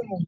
como un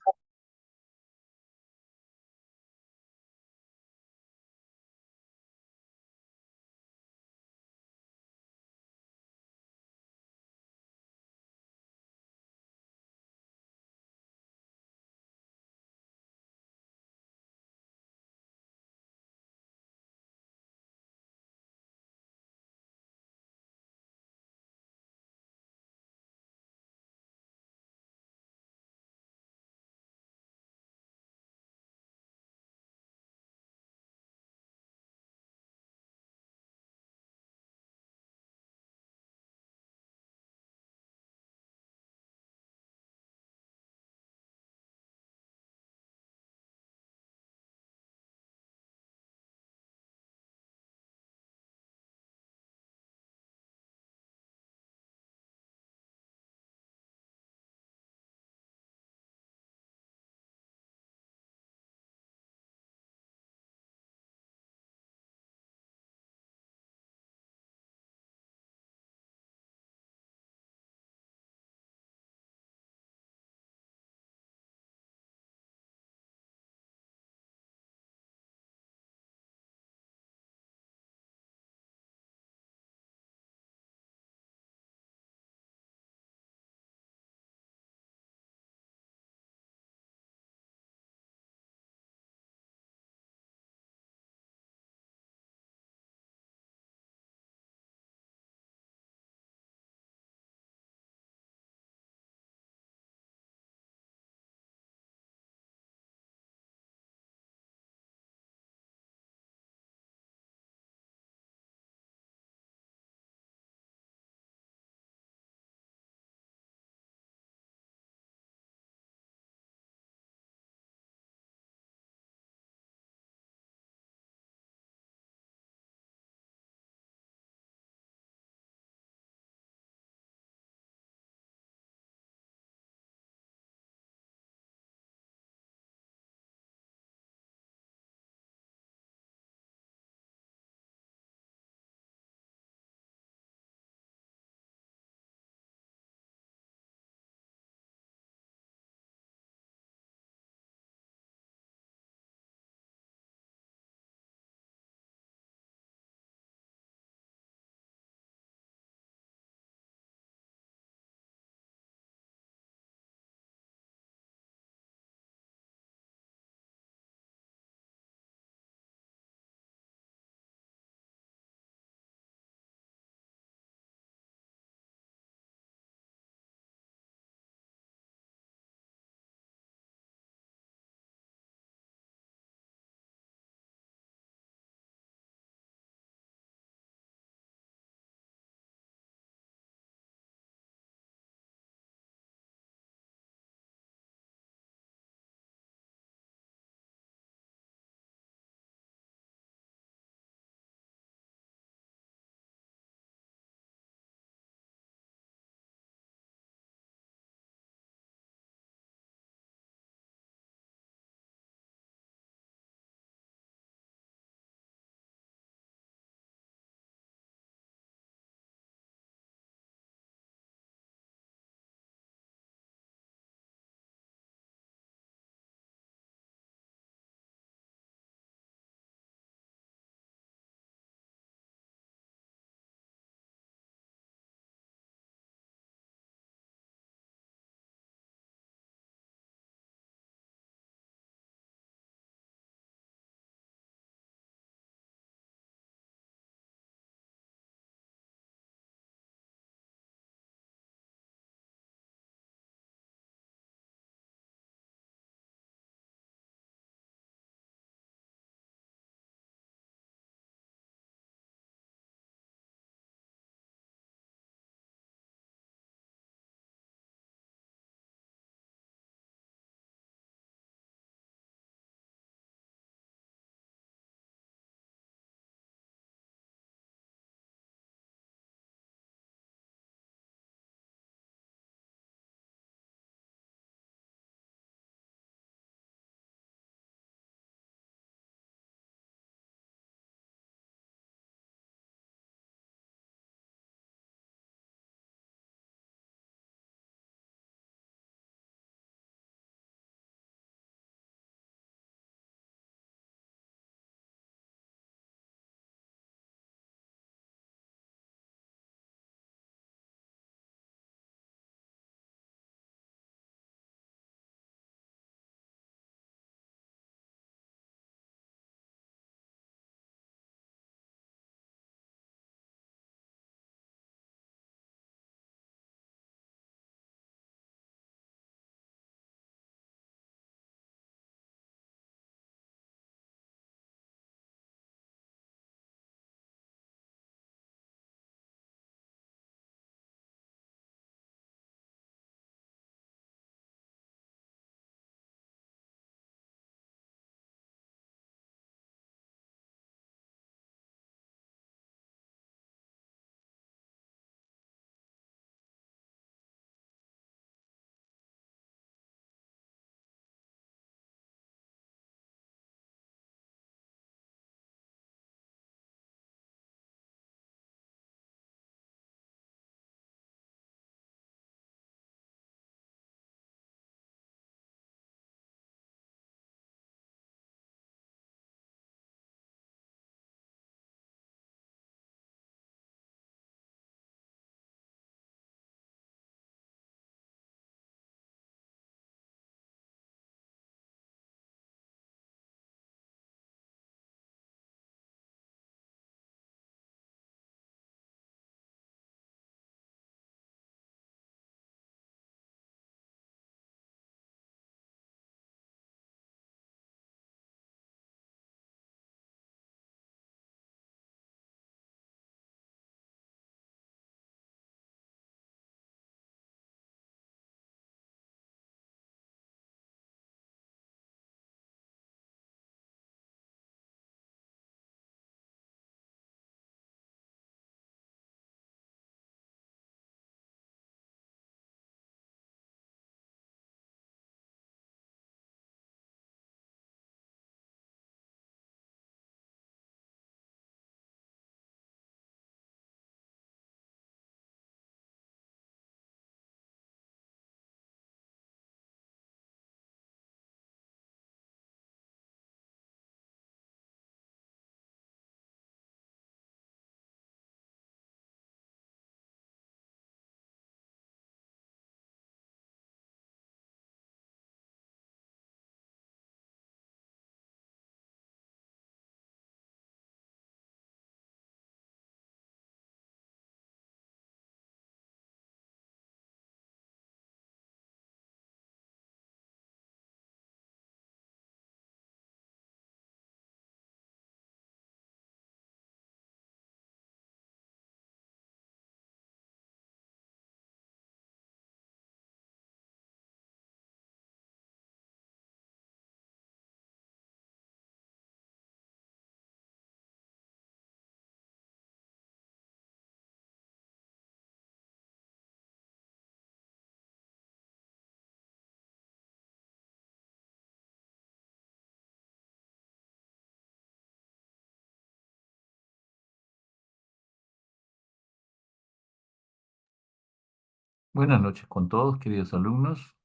Buenas noches con todos, queridos alumnos.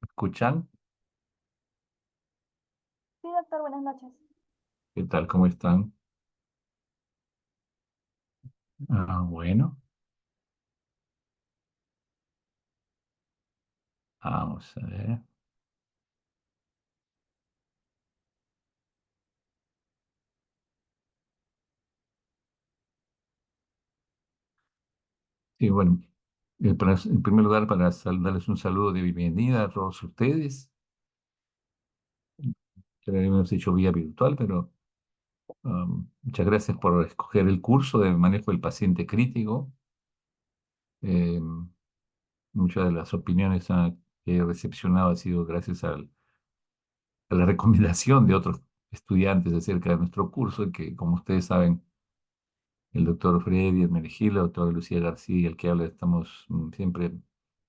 ¿Me escuchan? Sí, doctor, buenas noches. ¿Qué tal? ¿Cómo están? Bueno, vamos a ver. Sí, bueno, en primer lugar, para darles un saludo de bienvenida a todos ustedes. Ya lo habíamos hecho vía virtual, pero muchas gracias por escoger el curso de manejo del paciente crítico. Eh, Muchas de las opiniones que he recepcionado ha sido gracias a la recomendación de otros estudiantes acerca de nuestro curso, y que, como ustedes saben, el doctor Freddy Hermenegildo, la doctora Lucía García y el que habla, estamos siempre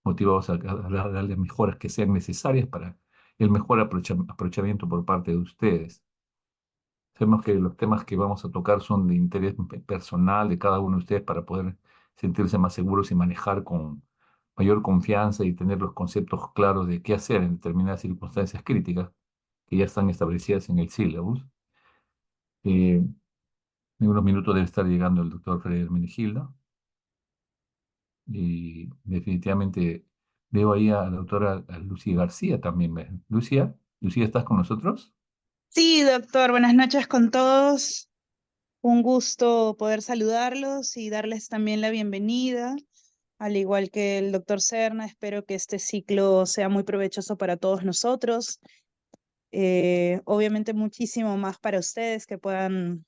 motivados a darles mejoras que sean necesarias para el mejor aprovechamiento por parte de ustedes. Sabemos que los temas que vamos a tocar son de interés personal de cada uno de ustedes para poder sentirse más seguros y manejar con mayor confianza y tener los conceptos claros de qué hacer en determinadas circunstancias críticas que ya están establecidas en el sílabus. Eh, en unos minutos debe estar llegando el doctor Freddy Hermenegildo. Y definitivamente veo ahí a la doctora a Lucía García también. Lucía, ¿estás con nosotros? Sí, doctor, buenas noches con todos. Un gusto poder saludarlos y darles también la bienvenida. Al igual que el doctor Serna, espero que este ciclo sea muy provechoso para todos nosotros. Obviamente muchísimo más para ustedes que puedan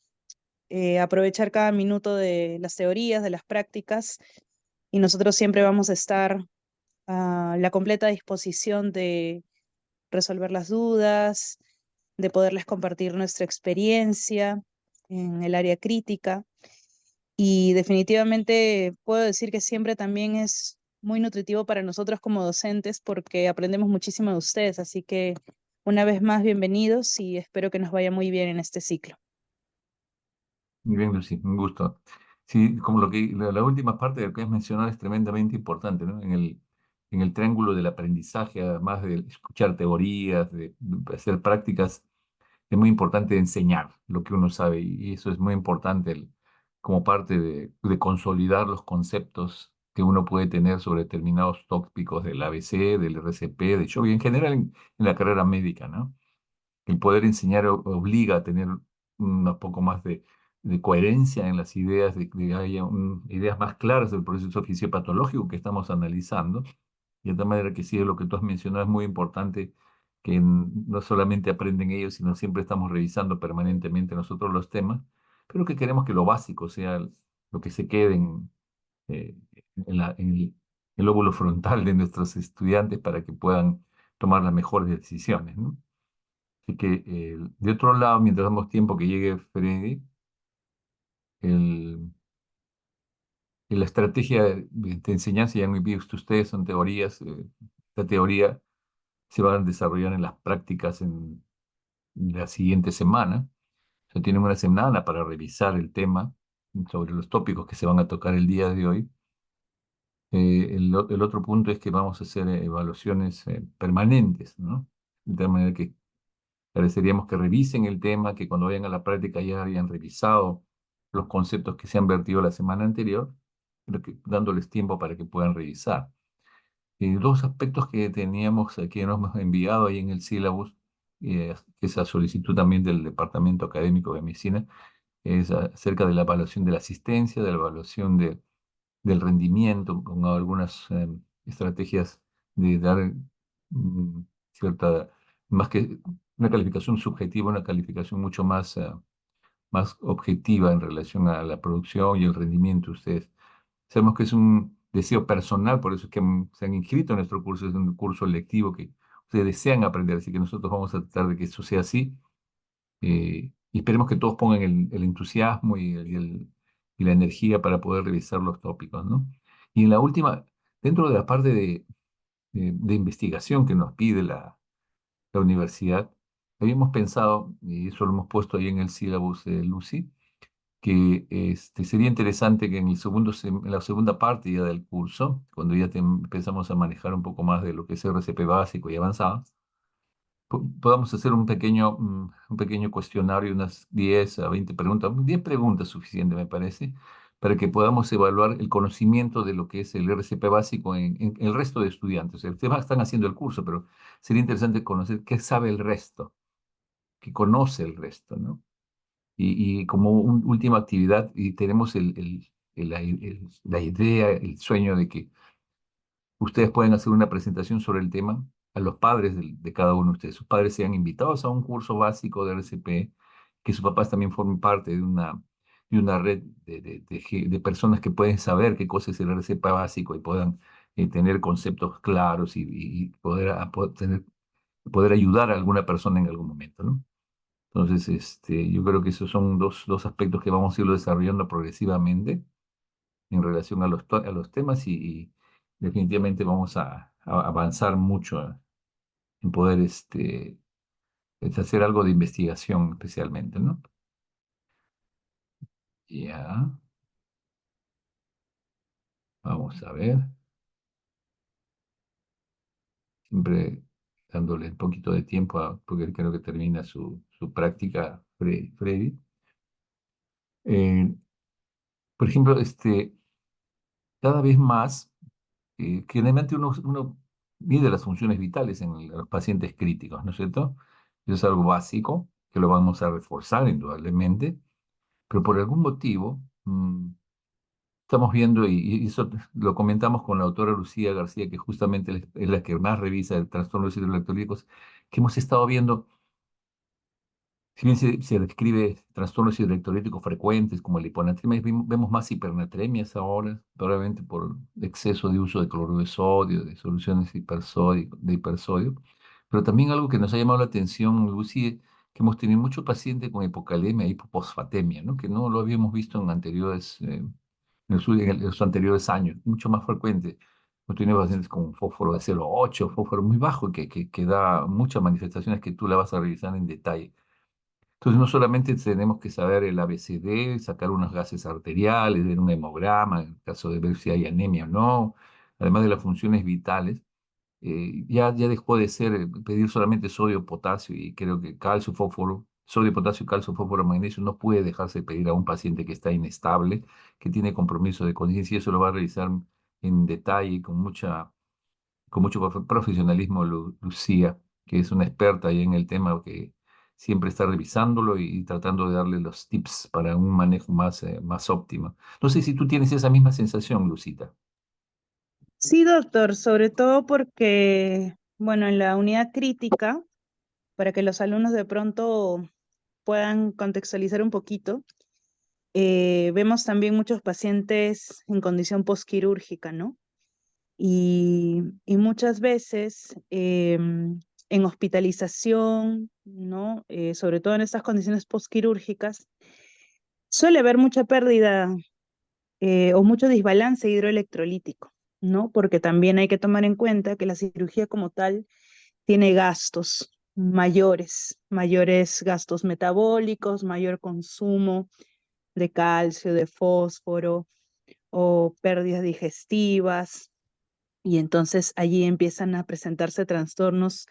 aprovechar cada minuto de las teorías, de las prácticas. Y nosotros siempre vamos a estar a la completa disposición de resolver las dudas, de poderles compartir nuestra experiencia en el área crítica. Y definitivamente puedo decir que siempre también es muy nutritivo para nosotros como docentes porque aprendemos muchísimo de ustedes. Así que una vez más, bienvenidos y espero que nos vaya muy bien en este ciclo. Muy bien, Lucía, un gusto. Sí, como la última parte de lo que has mencionado es tremendamente importante, ¿no? En el triángulo del aprendizaje, además de escuchar teorías, de hacer prácticas, es muy importante enseñar lo que uno sabe, y eso es muy importante como parte de consolidar los conceptos que uno puede tener sobre determinados tópicos del ABC, del RCP, de Show y en general en la carrera médica, ¿no? El poder enseñar obliga a tener un poco más de coherencia en las ideas, de que haya ideas más claras del proceso fisiopatológico que estamos analizando. Y de tal manera que sí, lo que tú has mencionado es muy importante, que no solamente aprenden ellos, sino siempre estamos revisando permanentemente nosotros los temas, pero que queremos que lo básico sea lo que se quede eh, en el lóbulo frontal de nuestros estudiantes para que puedan tomar las mejores decisiones, ¿no? Así que, de otro lado, mientras damos tiempo que llegue Freddy, el, la estrategia de enseñanza, ya han visto ustedes, son teorías. Esta teoría se va a desarrollar en las prácticas en la siguiente semana. O sea, tienen una semana para revisar el tema sobre los tópicos que se van a tocar el día de hoy. El otro punto es que vamos a hacer evaluaciones permanentes, ¿no? De tal manera que agradeceríamos que revisen el tema, que cuando vayan a la práctica ya hayan revisado los conceptos que se han vertido la semana anterior, pero dándoles tiempo para que puedan revisar. Dos aspectos que teníamos aquí, nos hemos enviado ahí en el sílabus, que es a solicitud también del Departamento Académico de Medicina, es acerca de la evaluación de la asistencia, de la evaluación del rendimiento, con algunas estrategias de dar cierta, más que una calificación subjetiva, una calificación mucho más objetiva en relación a la producción y el rendimiento de ustedes. Sabemos que es un deseo personal, por eso es que se han inscrito en nuestro curso, es un curso lectivo que ustedes desean aprender, así que nosotros vamos a tratar de que eso sea así, y esperemos que todos pongan el entusiasmo y la energía para poder revisar los tópicos, ¿no? Y en la última, dentro de la parte de investigación que nos pide la universidad, habíamos pensado, y eso lo hemos puesto ahí en el sílabus de Lucy, que sería interesante que en en la segunda parte ya del curso, cuando ya empezamos a manejar un poco más de lo que es RCP básico y avanzado, podamos hacer un pequeño cuestionario, unas 10 a 20 preguntas, 10 preguntas suficiente me parece, para que podamos evaluar el conocimiento de lo que es el RCP básico en el resto de estudiantes. Ustedes están haciendo el curso, pero sería interesante conocer qué sabe el resto, qué conoce el resto, ¿no? Y como última actividad, y tenemos la idea, el sueño de que ustedes pueden hacer una presentación sobre el tema a los padres de cada uno de ustedes. Sus padres sean invitados a un curso básico de RCP, que sus papás también formen parte de una red de personas que pueden saber qué cosa es el RCP básico y puedan tener conceptos claros y poder, poder ayudar a alguna persona en algún momento, ¿no? Entonces, yo creo que esos son dos aspectos que vamos a irlo desarrollando progresivamente en relación a a los temas y definitivamente vamos a avanzar mucho en poder hacer algo de investigación especialmente, ¿no? Ya, vamos a ver, siempre dándole un poquito de tiempo porque creo que termina su práctica Freddy. Eh, por ejemplo, cada vez más, generalmente uno mide las funciones vitales en los pacientes críticos, ¿no es cierto? Eso es algo básico que lo vamos a reforzar indudablemente, pero por algún motivo estamos viendo, y eso lo comentamos con la autora Lucía García, que justamente es la que más revisa el trastorno de hidroelectrolíticos, que hemos estado viendo, si bien se describe trastornos hidroelectrolíticos frecuentes como la hiponatremia, vemos más hipernatremias ahora, probablemente por exceso de uso de cloruro de sodio, de soluciones de hipersodio. Pero también algo que nos ha llamado la atención, Lucy, que hemos tenido muchos pacientes con hipocalemia y hipofosfatemia, ¿no? Que no lo habíamos visto en anteriores, en los anteriores años, mucho más frecuente. Hemos tenido pacientes con fósforo de 0,8, fósforo muy bajo, que da muchas manifestaciones que tú la vas a revisar en detalle. Entonces, no solamente tenemos que saber el ABCD, sacar unos gases arteriales, ver un hemograma, en el caso de ver si hay anemia o no, además de las funciones vitales, ya dejó de ser pedir solamente sodio, potasio y creo que calcio, fósforo, sodio, potasio, calcio, fósforo, magnesio, no puede dejarse pedir a un paciente que está inestable, que tiene compromiso de conciencia y eso lo va a realizar en detalle, con mucho profesionalismo Lucía, que es una experta ahí en el tema, que siempre está revisándolo y tratando de darle los tips para un manejo más óptimo. No sé si tú tienes esa misma sensación, Lucita. Sí, doctor, sobre todo porque, bueno, en la unidad crítica, para que los alumnos de pronto puedan contextualizar un poquito, vemos también muchos pacientes en condición postquirúrgica, ¿no? Y muchas veces en hospitalización, ¿no? Sobre todo en estas condiciones postquirúrgicas, suele haber mucha pérdida o mucho desbalance hidroelectrolítico, ¿no? Porque también hay que tomar en cuenta que la cirugía como tal tiene gastos mayores gastos metabólicos, mayor consumo de calcio, de fósforo o pérdidas digestivas. Y entonces allí empiezan a presentarse trastornos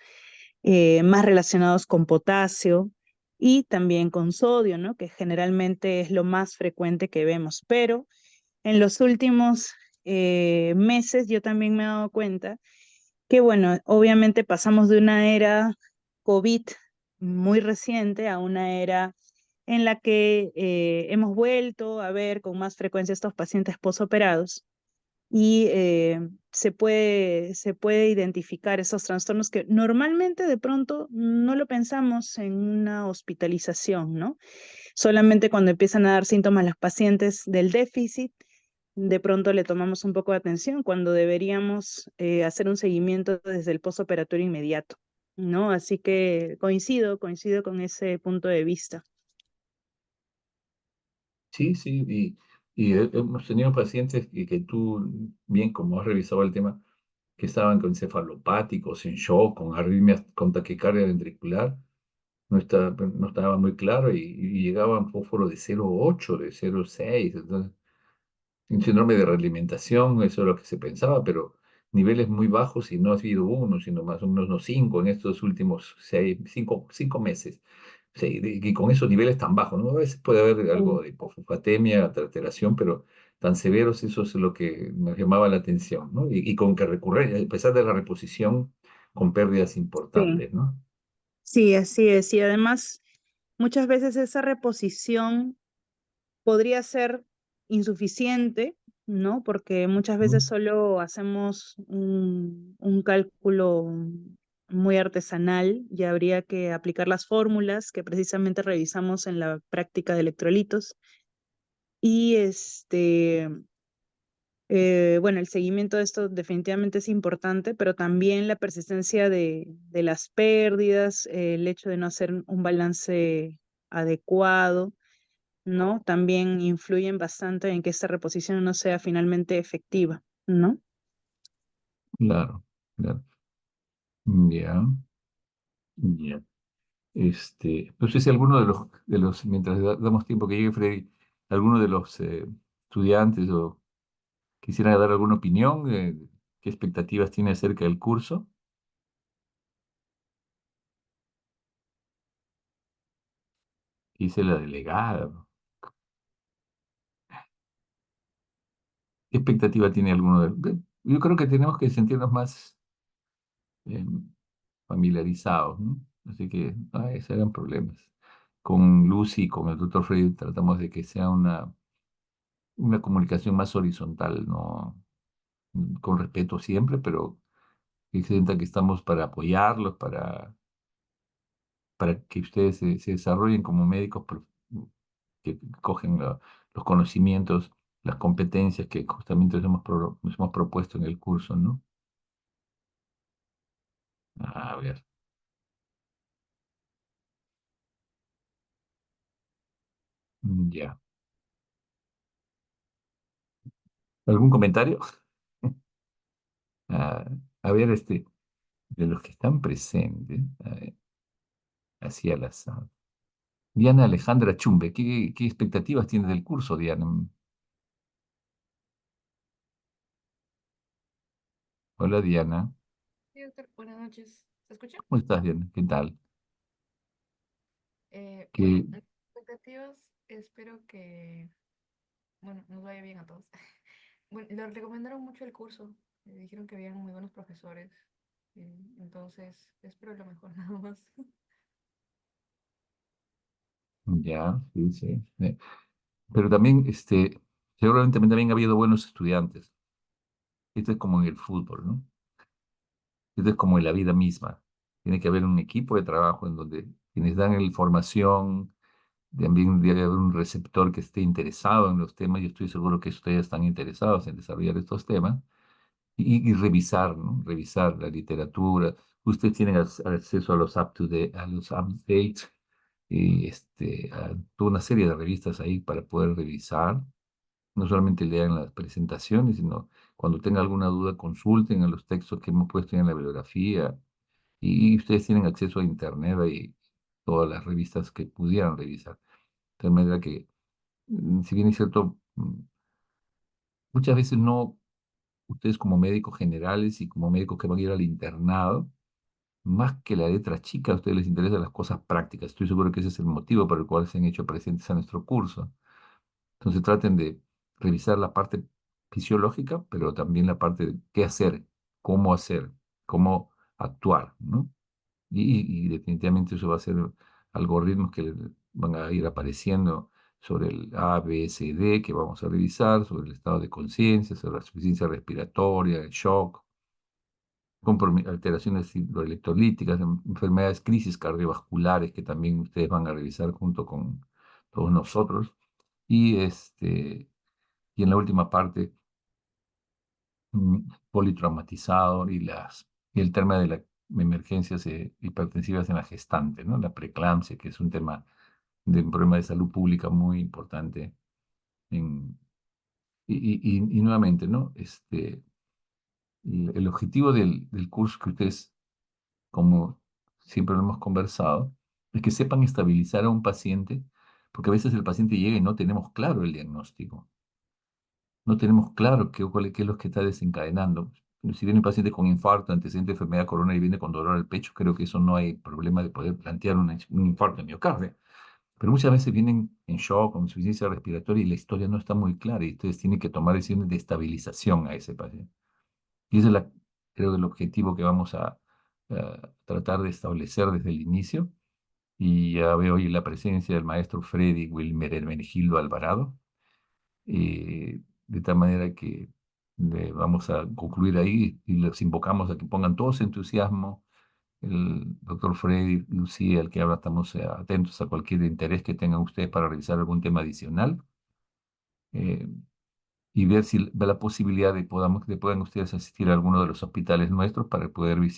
más relacionados con potasio y también con sodio, ¿no? Que generalmente es lo más frecuente que vemos. Pero en los últimos meses yo también me he dado cuenta que, bueno, obviamente pasamos de una era COVID muy reciente a una era en la que hemos vuelto a ver con más frecuencia estos pacientes posoperados y se puede identificar esos trastornos que normalmente de pronto no lo pensamos en una hospitalización, ¿no? Solamente cuando empiezan a dar síntomas los pacientes del déficit, de pronto le tomamos un poco de atención cuando deberíamos hacer un seguimiento desde el postoperatorio inmediato, ¿no? Así que coincido con ese punto de vista. Sí, sí, y hemos tenido pacientes que tú, bien como has revisado el tema, que estaban con encefalopáticos, en shock, con arritmias, con taquicardia ventricular, no estaba muy claro y llegaba un fósforo de 0,8, de 0,6. Entonces, un síndrome de realimentación, eso es lo que se pensaba, pero niveles muy bajos y no ha sido uno, sino más o menos unos 5 en estos últimos 5 meses. Sí, y con esos niveles tan bajos, ¿no? A veces puede haber algo Sí, de hipofosfatemia, alteración, pero tan severos, eso es lo que me llamaba la atención, ¿no? Y con que recurrir, a pesar de la reposición, con pérdidas sí, importantes, ¿no? sí, así es. Y además, muchas veces esa reposición podría ser insuficiente, ¿no? Porque muchas veces Mm. solo hacemos un cálculo muy artesanal y habría que aplicar las fórmulas que precisamente revisamos en la práctica de electrolitos. Y bueno, el seguimiento de esto definitivamente es importante, pero también la persistencia de las pérdidas, el hecho de no hacer un balance adecuado, ¿no? También influyen bastante en que esta reposición no sea finalmente efectiva, ¿no? Claro, claro. Ya, ya. No sé si alguno mientras damos tiempo que llegue Freddy, alguno de los estudiantes o quisiera dar alguna opinión, qué expectativas tiene acerca del curso. Dice la delegada, ¿no? ¿Qué expectativa tiene alguno yo creo que tenemos que sentirnos más eh, familiarizados, ¿no? Así que no se hagan problemas. Con Lucy y con el doctor Freddy tratamos de que sea una comunicación más horizontal, ¿no? Con respeto siempre, pero que sientan que estamos para apoyarlos, para que ustedes se desarrollen como médicos que cogen los conocimientos, las competencias que justamente nos hemos propuesto en el curso, ¿no? A ver, ya. ¿Algún comentario? Ah, a ver, de los que están presentes, así al azar. Diana Alejandra Chumbe, ¿qué expectativas tiene del curso, Diana? Hola, Diana. Sí, doctor, buenas noches. ¿Se escucha? ¿Cómo estás, Diana? ¿Qué tal? Bueno, ¿Qué, expectativas, espero que, bueno, nos vaya bien a todos. Bueno, le recomendaron mucho el curso, dijeron que habían muy buenos profesores, entonces espero lo mejor nada más. ya, sí, sí. Pero también, seguramente también ha habido buenos estudiantes. Esto es como en el fútbol, ¿no? Esto es como en la vida misma. Tiene que haber un equipo de trabajo en donde quienes dan la información, también debe haber un receptor que esté interesado en los temas. Yo estoy seguro que ustedes están interesados en desarrollar estos temas y revisar, ¿no? Revisar la literatura. Ustedes tienen acceso a los a los update y a toda una serie de revistas ahí para poder revisar. No solamente lean las presentaciones, sino cuando tengan alguna duda, consulten a los textos que hemos puesto en la bibliografía. Y ustedes tienen acceso a Internet y todas las revistas que pudieran revisar. De tal manera que, si bien es cierto, muchas veces no, ustedes como médicos generales y como médicos que van a ir al internado, más que la letra chica, a ustedes les interesan las cosas prácticas. Estoy seguro que ese es el motivo por el cual se han hecho presentes a nuestro curso. Entonces traten de revisar la parte fisiológica, pero también la parte de qué hacer, cómo actuar, ¿no? Y definitivamente eso va a ser algoritmos que van a ir apareciendo sobre el A, B, C, D, que vamos a revisar, sobre el estado de conciencia, sobre la suficiencia respiratoria, el shock, alteraciones hidroelectrolíticas, enfermedades, crisis cardiovasculares, que también ustedes van a revisar junto con todos nosotros. Y, y en la última parte, politraumatizado y el tema de las emergencias hipertensivas en la gestante, ¿no? La preeclampsia, que es un tema de un problema de salud pública muy importante. En, y nuevamente, ¿no? El objetivo del curso que ustedes, como siempre lo hemos conversado, es que sepan estabilizar a un paciente, porque a veces el paciente llega y no tenemos claro el diagnóstico, no tenemos claro qué es lo que está desencadenando. Si viene un paciente con infarto, antecedente de enfermedad coronaria y viene con dolor al pecho, creo que eso no hay problema de poder plantear un infarto de miocardio. Pero muchas veces vienen en shock, con insuficiencia respiratoria y la historia no está muy clara y ustedes tienen que tomar decisiones de estabilización a ese paciente. Y ese es creo que el objetivo que vamos a tratar de establecer desde el inicio. Y ya veo hoy la presencia del maestro Freddy Wilmer Hermenegildo Alvarado, de tal manera que vamos a concluir ahí y los invocamos a que pongan todo su entusiasmo. El doctor Freddy, Lucía, el que habla, estamos atentos a cualquier interés que tengan ustedes para revisar algún tema adicional. eh, y ver si ve la posibilidad de puedan ustedes asistir a alguno de los hospitales nuestros para poder ver,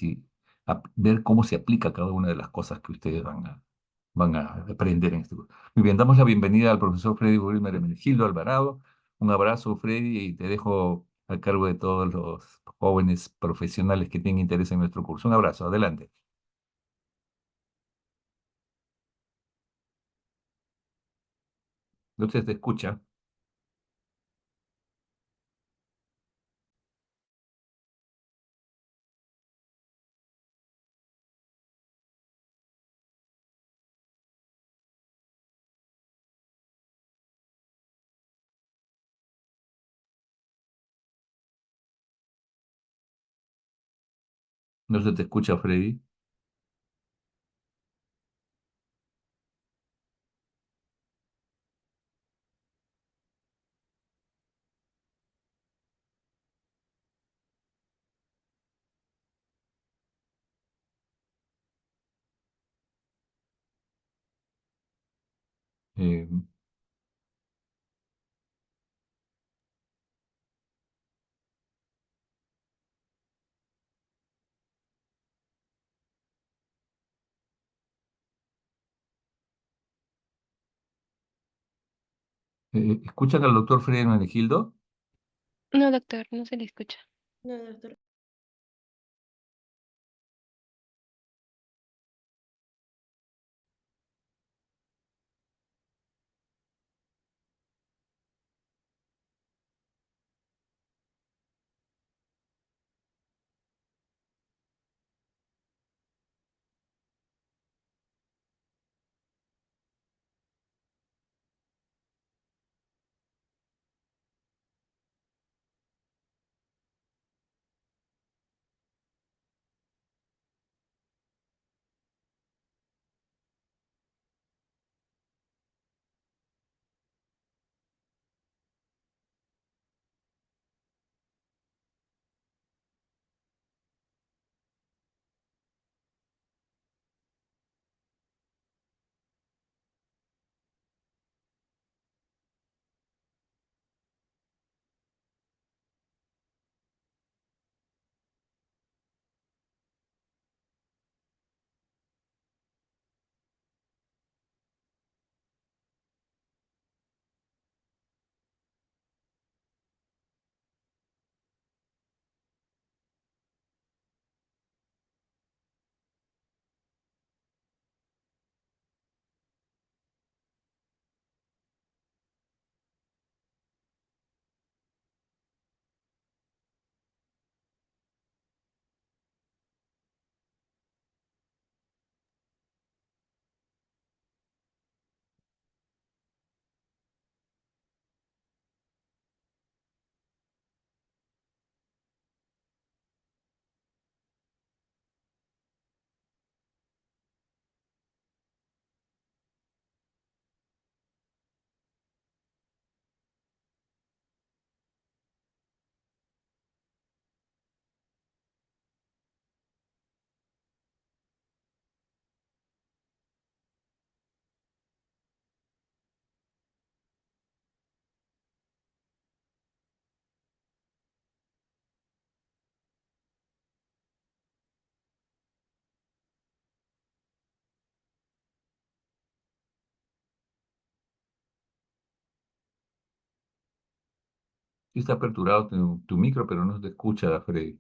ver cómo se aplica cada una de las cosas que ustedes van a aprender en este curso. Muy bien, damos la bienvenida al profesor Freddy Wilmer Hermenegildo Alvarado. Un abrazo, Freddy, y te dejo a cargo de todos los jóvenes profesionales que tienen interés en nuestro curso. Un abrazo, adelante. No se te escucha. No se te escucha, Freddy. Eh, ¿Escuchan al doctor Freddy Hermenegildo? No, doctor, no se le escucha. No, doctor. Sí está aperturado tu micro, pero no se te escucha, Freddy.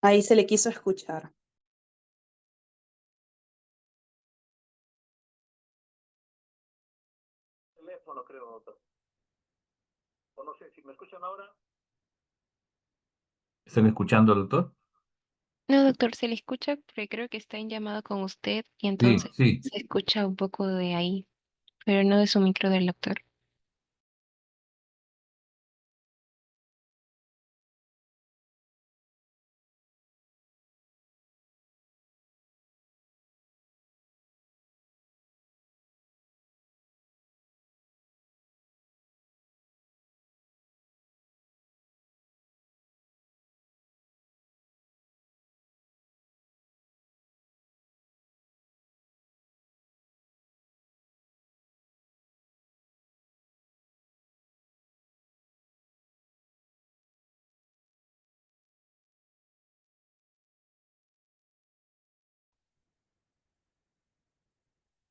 Ahí se le quiso escuchar. ¿Están escuchando, doctor? No, doctor, se le escucha porque creo que está en llamada con usted y Sí, entonces sí. se escucha un poco de ahí, pero no de su micro del doctor.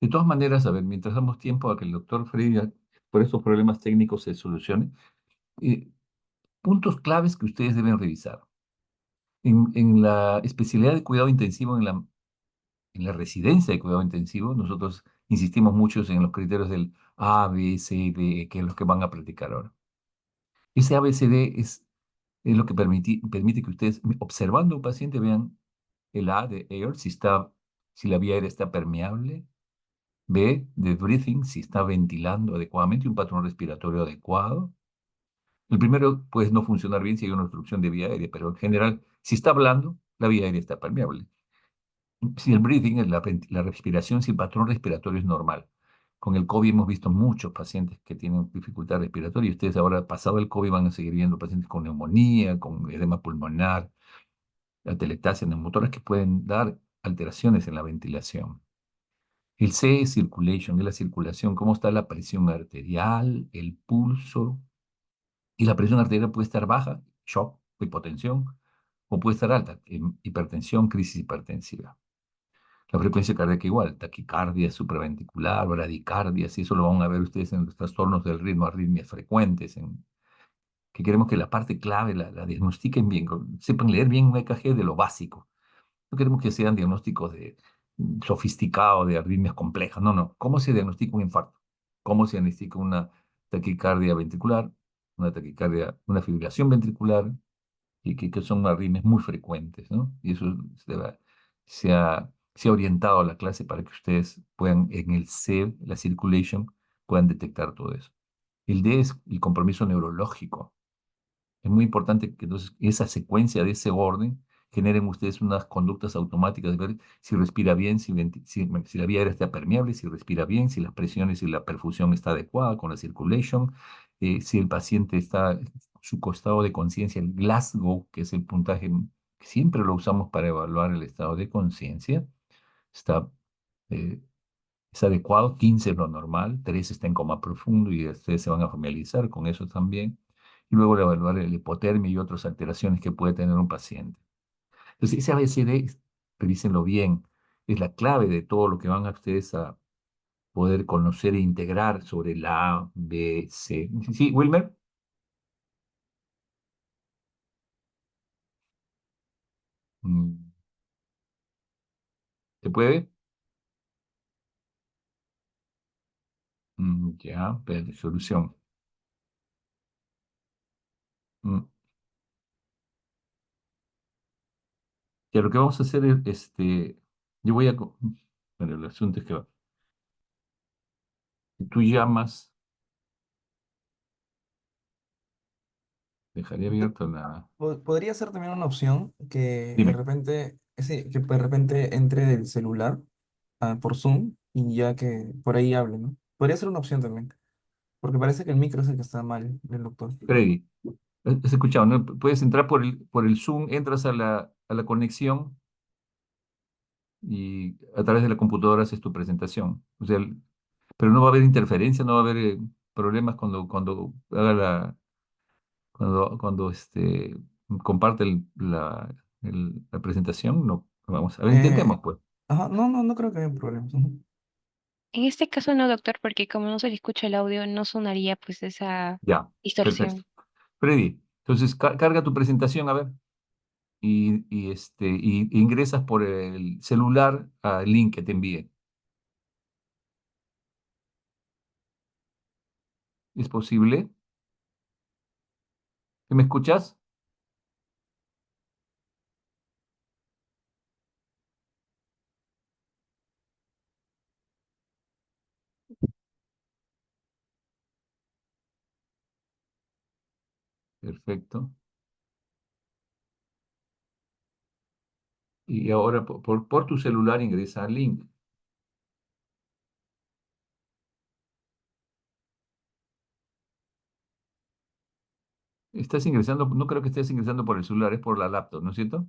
De todas maneras, a ver, mientras damos tiempo a que el doctor Freddy, por esos problemas técnicos, se solucione, eh, puntos claves que ustedes deben revisar. En la especialidad de cuidado intensivo, en la residencia de cuidado intensivo, nosotros insistimos mucho en los criterios del A, B, C, D, que es lo que van a practicar ahora. Ese ABCD es lo que permite que ustedes, observando a un paciente, vean el A de air, si la vía aérea está permeable, B de breathing, si está ventilando adecuadamente, un patrón respiratorio adecuado. El primero puede no funcionar bien si hay una obstrucción de vía aérea, pero en general, si está hablando, la vía aérea está permeable. Si el breathing es la respiración, si el patrón respiratorio es normal. Con el COVID hemos visto muchos pacientes que tienen dificultad respiratoria y ustedes ahora, pasado el COVID, van a seguir viendo pacientes con neumonía, con edema pulmonar, atelectasia neumotoras que pueden dar alteraciones en la ventilación. El C es circulation, es la circulación, cómo está la presión arterial, el pulso, y la presión arterial puede estar baja, shock, hipotensión, o puede estar alta, hipertensión, crisis hipertensiva. La frecuencia cardíaca igual, taquicardia supraventricular, bradicardia, si eso lo van a ver ustedes en los trastornos del ritmo, arritmias frecuentes, que queremos que la parte clave la diagnostiquen bien, sepan leer bien un EKG de lo básico. No queremos que sean diagnósticos sofisticados de arritmias complejas, no, no. ¿Cómo se diagnostica un infarto? ¿Cómo se diagnostica una taquicardia ventricular, una fibrilación ventricular, y que son arritmias muy frecuentes, ¿no? Y eso se ha orientado a la clase para que ustedes puedan, en el C, la circulation, puedan detectar todo eso. El D es el compromiso neurológico. Es muy importante que entonces esa secuencia de ese orden generen ustedes unas conductas automáticas de ver si respira bien, si la vía aérea está permeable, si respira bien, si las presiones y la perfusión está adecuada con la circulation, si el paciente está, su estado de conciencia, el Glasgow, que es el puntaje que siempre lo usamos para evaluar el estado de conciencia, está, eh, es adecuado, 15 es lo normal, 3 está en coma profundo y ustedes se van a familiarizar con eso también. Y luego evaluar el hipotermia y otras alteraciones que puede tener un paciente. Entonces, ese ABCD, revísenlo bien, es la clave de todo lo que van a ustedes a poder conocer e integrar sobre la A, B, C. ¿Sí, Wilmer? Mm, ¿Se puede? Ya, pero solución. Mm, Ya, lo que vamos a hacer es, yo voy a, bueno, el asunto es que tú llamas, dejaría abierto la, Podría ser también una opción que de dime, repente, sí, que de repente entre del celular por Zoom y ya que por ahí hable, ¿no? Podría ser una opción también, porque parece que el micro es el que está mal del doctor. Freddy, has escuchado, ¿no? Puedes entrar por el Zoom, entras a la conexión y a través de la computadora haces tu presentación. O sea, pero no va a haber interferencia, no va a haber problemas cuando haga cuando comparte la presentación, no. Vamos a ver, Eh, intentemos, pues. ajá, no creo que haya problemas. Ujú. En este caso no, doctor, porque como no se le escucha el audio, no sonaría pues esa Ya, perfecto. distorsión. Freddy, entonces carga tu presentación, a ver, y ingresas por el celular al link que te envíe. ¿Es posible? ¿Me escuchas? Perfecto. Y ahora por tu celular ingresa al link. Estás ingresando, no creo que estés ingresando por el celular, es por la laptop, ¿no es cierto?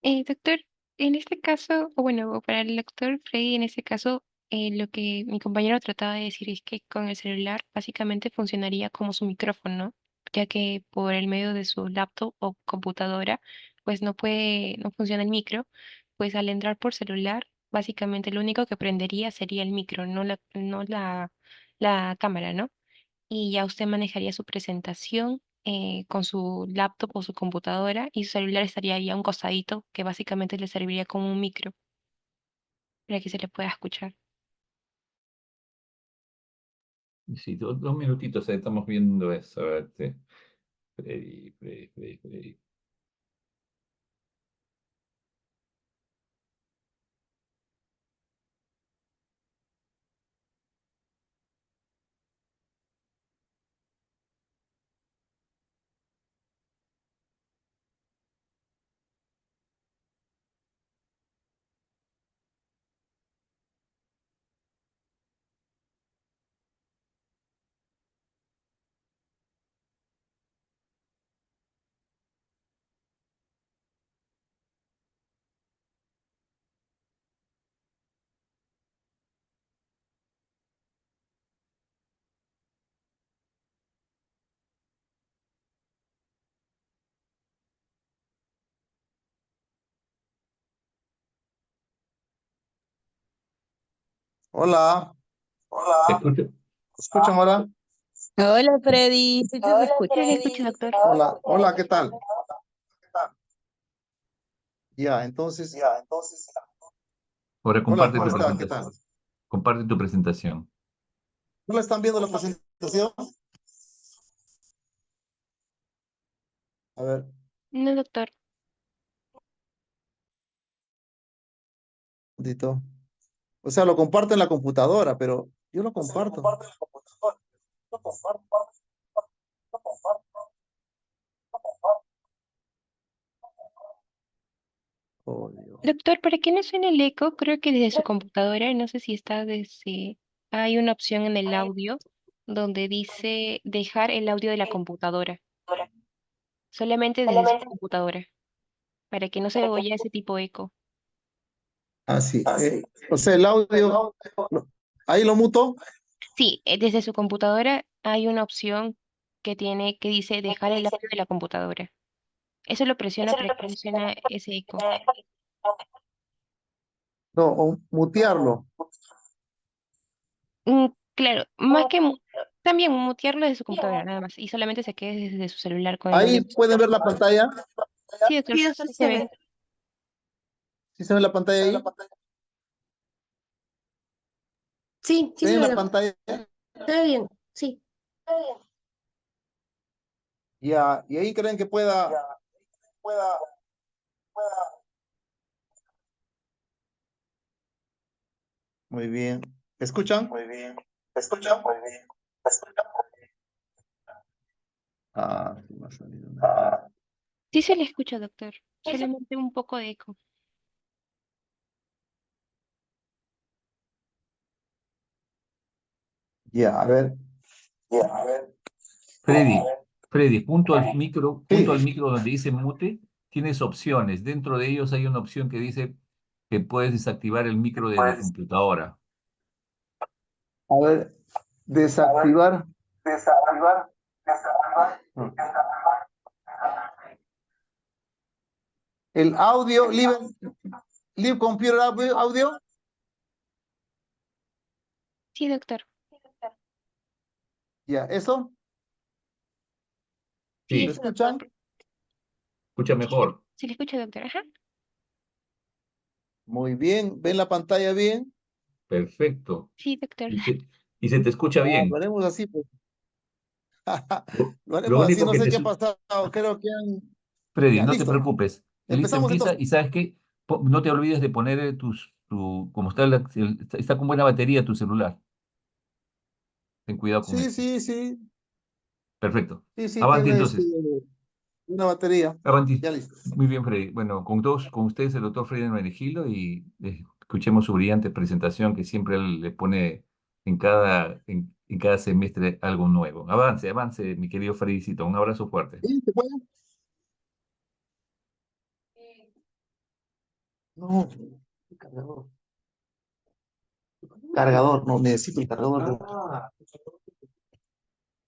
Doctor, en este caso, o bueno, o para el doctor Freddy, en este caso, lo que mi compañero trataba de decir es que con el celular básicamente funcionaría como su micrófono, ¿no? Ya que por el medio de su laptop o computadora, pues no funciona el micro, pues al entrar por celular, básicamente lo único que prendería sería el micro, no la cámara, ¿no? Y ya usted manejaría su presentación con su laptop o su computadora y su celular estaría ahí a un costadito que básicamente le serviría como un micro para que se le pueda escuchar. Sí, dos minutitos, estamos viendo eso. A ver, Freddy. Hola, ¿Te escucho? ¿escuchan ahora? Hola Freddy, sí te escucho. Sí, le escucho, doctor. Hola, ¿qué tal? Ya, entonces, Ahora hola, comparte ¿cómo tu está? ¿Qué presentación. tal? Comparte tu presentación. ¿No la están viendo la presentación? A ver, No, doctor. un momentito. O sea, lo comparto en la computadora, pero yo lo comparto. Oh, Dios. Doctor, ¿para qué no suena el eco? Creo que desde su computadora, no sé si está desde... Hay una opción en el audio donde dice dejar el audio de la computadora. Solamente desde su computadora, para que no se oya ese tipo de eco. Ah, sí. O sea, el audio, ahí lo muto. Sí, desde su computadora hay una opción que dice dejar el audio de la computadora. Eso lo presiona para que no suene ese eco. No, o mutearlo. Claro, más que también mutearlo desde su computadora, nada más. Y solamente se quede desde su celular con el Ahí audio. pueden ver la pantalla. Sí, doctor, sí se ve. ¿Sí se ve la pantalla ahí? Sí, sí se ¿Ven ve la pantalla? se ve bien, sí. Ya, y ahí creen que pueda. Muy bien. ¿Escuchan? Muy bien. ¿Escuchan? Muy bien. Ah, sí me ha salido una. Sí se le escucha, doctor. Solamente un poco de eco. Ya, a ver. Freddy, Sí. junto al micro donde dice mute, tienes opciones. Dentro de ellos hay una opción que dice que puedes desactivar el micro de la computadora. A ver, desactivar. No. El audio, live computer audio. Sí, doctor. Ya, ¿eso? Sí, ¿Lo Sí, eso, doctor. escuchan? escucha mejor. Sí le escucha, doctor. Ajá. Muy bien. ¿Ven la pantalla bien? Perfecto. Sí, doctor. Y se te escucha Lo bien. haremos así, pues. Lo Lo haremos así, único no que sé te... qué ha pasado. Creo que han. Freddy, Ya, no te listo. preocupes. Listo, Empezamos empieza entonces. y sabes que no te olvides de poner como está, está con buena batería tu celular. Ten cuidado con Sí, eso. sí, sí. Perfecto. Sí, sí, Avanti tiene entonces. una batería. Avanti. Ya listo. Muy bien, Freddy. Bueno, con ustedes el doctor Freddy Menegildo y escuchemos su brillante presentación que siempre él le pone en cada semestre algo nuevo. Avance, avance, mi querido Freddycito. Un abrazo fuerte. ¿Sí? ¿Se puede? No, el cargador. Cargador, no necesito el cargador.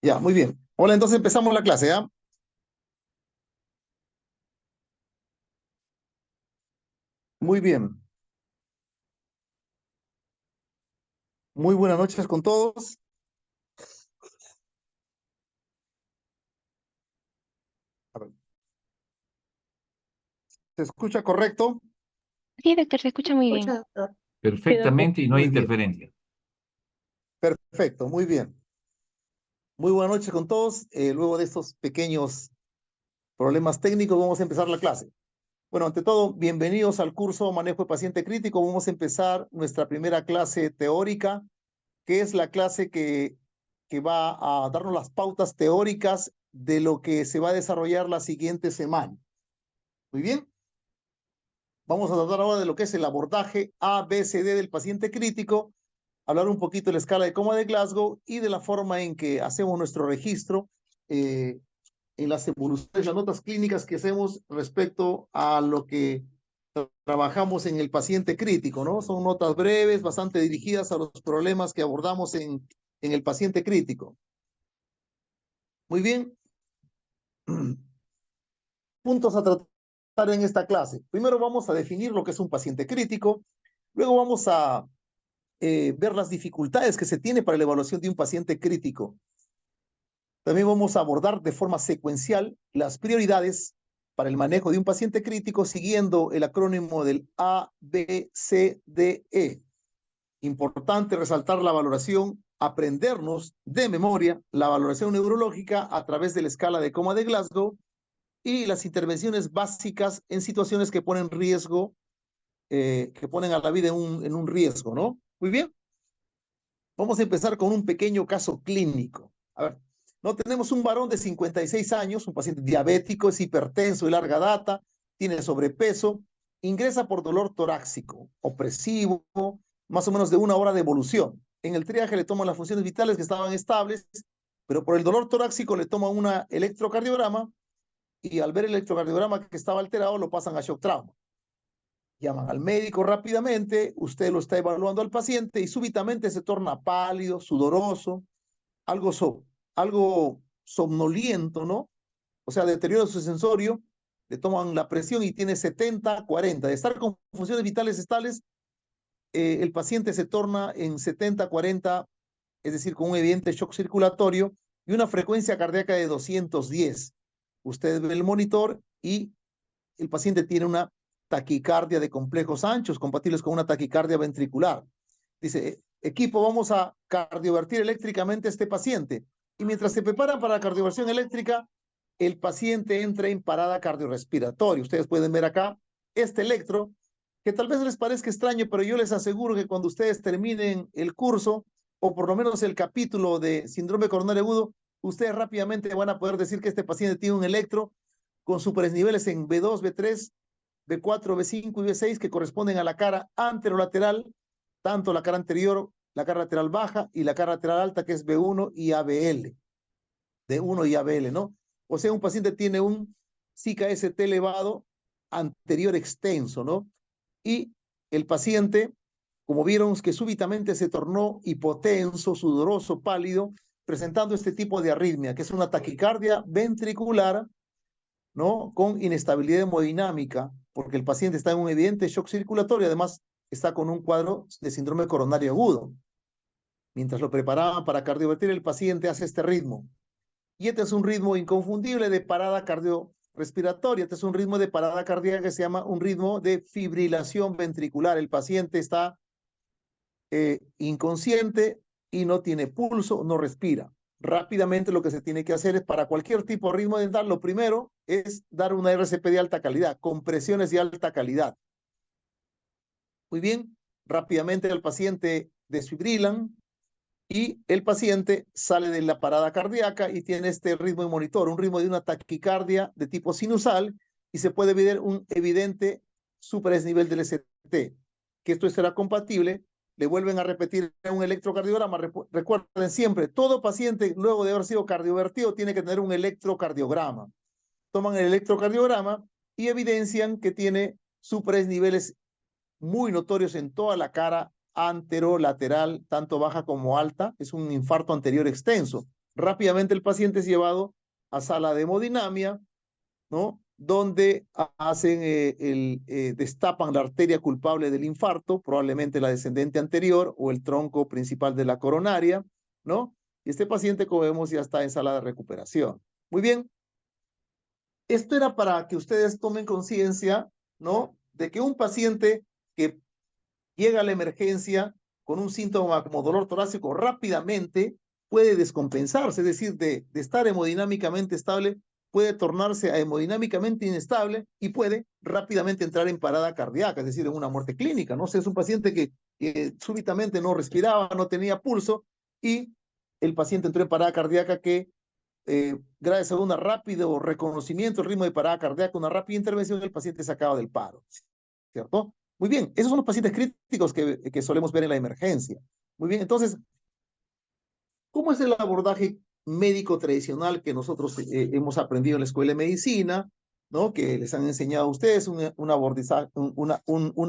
Ya, muy bien. Hola, entonces empezamos la clase, ¿ya? Muy bien. Muy buenas noches con todos. A ver, ¿se escucha correcto? Sí, doctor, se escucha muy bien. Escucha, doctor. Perfectamente y no hay Muy bien. interferencia. Perfecto, muy bien. Muy buenas noches con todos. Luego de estos pequeños problemas técnicos, vamos a empezar la clase. Bueno, ante todo, bienvenidos al curso Manejo de Paciente Crítico. Vamos a empezar nuestra primera clase teórica, que es la clase que va a darnos las pautas teóricas de lo que se va a desarrollar la siguiente semana. Muy bien. Vamos a tratar ahora de lo que es el abordaje ABCD del paciente crítico, hablar un poquito de la escala de coma de Glasgow y de la forma en que hacemos nuestro registro en las evoluciones, las notas clínicas que hacemos respecto a lo que trabajamos en el paciente crítico, ¿no? Son notas breves, bastante dirigidas a los problemas que abordamos en el paciente crítico. Muy bien. Puntos a tratar en esta clase. Primero vamos a definir lo que es un paciente crítico. Luego vamos a ver las dificultades que se tiene para la evaluación de un paciente crítico. También vamos a abordar de forma secuencial las prioridades para el manejo de un paciente crítico siguiendo el acrónimo del ABCDE. Importante resaltar la valoración, aprendernos de memoria la valoración neurológica a través de la escala de coma de Glasgow y las intervenciones básicas en situaciones que ponen riesgo, que ponen a la vida en un riesgo, ¿no? Muy bien. Vamos a empezar con un pequeño caso clínico. A ver, no tenemos un varón de 56 años, un paciente diabético, es hipertenso de larga data, tiene sobrepeso, ingresa por dolor torácico, opresivo, más o menos de 1 hora de evolución. En el triaje le toman las funciones vitales que estaban estables, pero por el dolor torácico le toman un electrocardiograma y al ver el electrocardiograma que estaba alterado lo pasan a shock trauma. Llaman al médico rápidamente, usted lo está evaluando al paciente y súbitamente se torna pálido, sudoroso, algo somnoliento, ¿no? O sea, deterioro su sensorio, le toman la presión y tiene 70-40. De estar con funciones vitales estables, el paciente se torna en 70-40, es decir, con un evidente shock circulatorio y una frecuencia cardíaca de 210. Usted ve el monitor y el paciente tiene una taquicardia de complejos anchos, compatibles con una taquicardia ventricular. Dice, equipo, vamos a cardiovertir eléctricamente a este paciente. Y mientras se preparan para la cardioversión eléctrica, el paciente entra en parada cardiorrespiratoria. Ustedes pueden ver acá este electro, que tal vez les parezca extraño, pero yo les aseguro que cuando ustedes terminen el curso, o por lo menos el capítulo de síndrome coronario agudo, ustedes rápidamente van a poder decir que este paciente tiene un electro con superniveles en B2, B3, B4, B5 y B6 que corresponden a la cara anterolateral, tanto la cara anterior, la cara lateral baja y la cara lateral alta que es B1 y ABL, D1 y ABL, ¿no? O sea, un paciente tiene un SICA-ST elevado anterior extenso, ¿no? Y el paciente, como vieron, que súbitamente se tornó hipotenso, sudoroso, pálido, presentando este tipo de arritmia, que es una taquicardia ventricular, ¿no? Con inestabilidad hemodinámica, porque el paciente está en un evidente shock circulatorio, además está con un cuadro de síndrome coronario agudo. Mientras lo preparaban para cardiovertir, el paciente hace este ritmo. Y este es un ritmo inconfundible de parada cardiorrespiratoria. Este es un ritmo de parada cardíaca que se llama un ritmo de fibrilación ventricular. El paciente está inconsciente y no tiene pulso, no respira. Rápidamente lo que se tiene que hacer es para cualquier tipo de ritmo dental, lo primero es dar una RCP de alta calidad, compresiones de alta calidad. Muy bien, rápidamente al paciente desfibrilan y el paciente sale de la parada cardíaca y tiene este ritmo de monitor, un ritmo de una taquicardia de tipo sinusal y se puede ver un evidente superdesnivel del ST, que esto será compatible. Le vuelven a repetir un electrocardiograma. Recuerden siempre, todo paciente luego de haber sido cardiovertido tiene que tener un electrocardiograma. Toman el electrocardiograma y evidencian que tiene superdesniveles muy notorios en toda la cara anterolateral, tanto baja como alta. Es un infarto anterior extenso. Rápidamente el paciente es llevado a sala de hemodinamia, ¿no? Donde hacen destapan la arteria culpable del infarto, probablemente la descendente anterior o el tronco principal de la coronaria, ¿no? Y este paciente, como vemos, ya está en sala de recuperación. Muy bien. Esto era para que ustedes tomen conciencia, ¿no? De que un paciente que llega a la emergencia con un síntoma como dolor torácico rápidamente puede descompensarse, es decir, de estar hemodinámicamente estable, puede tornarse a hemodinámicamente inestable y puede rápidamente entrar en parada cardíaca, es decir, en una muerte clínica, ¿no? O sea, es un paciente que súbitamente no respiraba, no tenía pulso y el paciente entró en parada cardíaca que gracias a un rápido reconocimiento, el ritmo de parada cardíaca, una rápida intervención, el paciente se acaba del paro, ¿cierto? Muy bien, esos son los pacientes críticos que solemos ver en la emergencia. Muy bien, entonces, ¿cómo es el abordaje médico tradicional que nosotros hemos aprendido en la escuela de medicina, ¿no? Que les han enseñado a ustedes un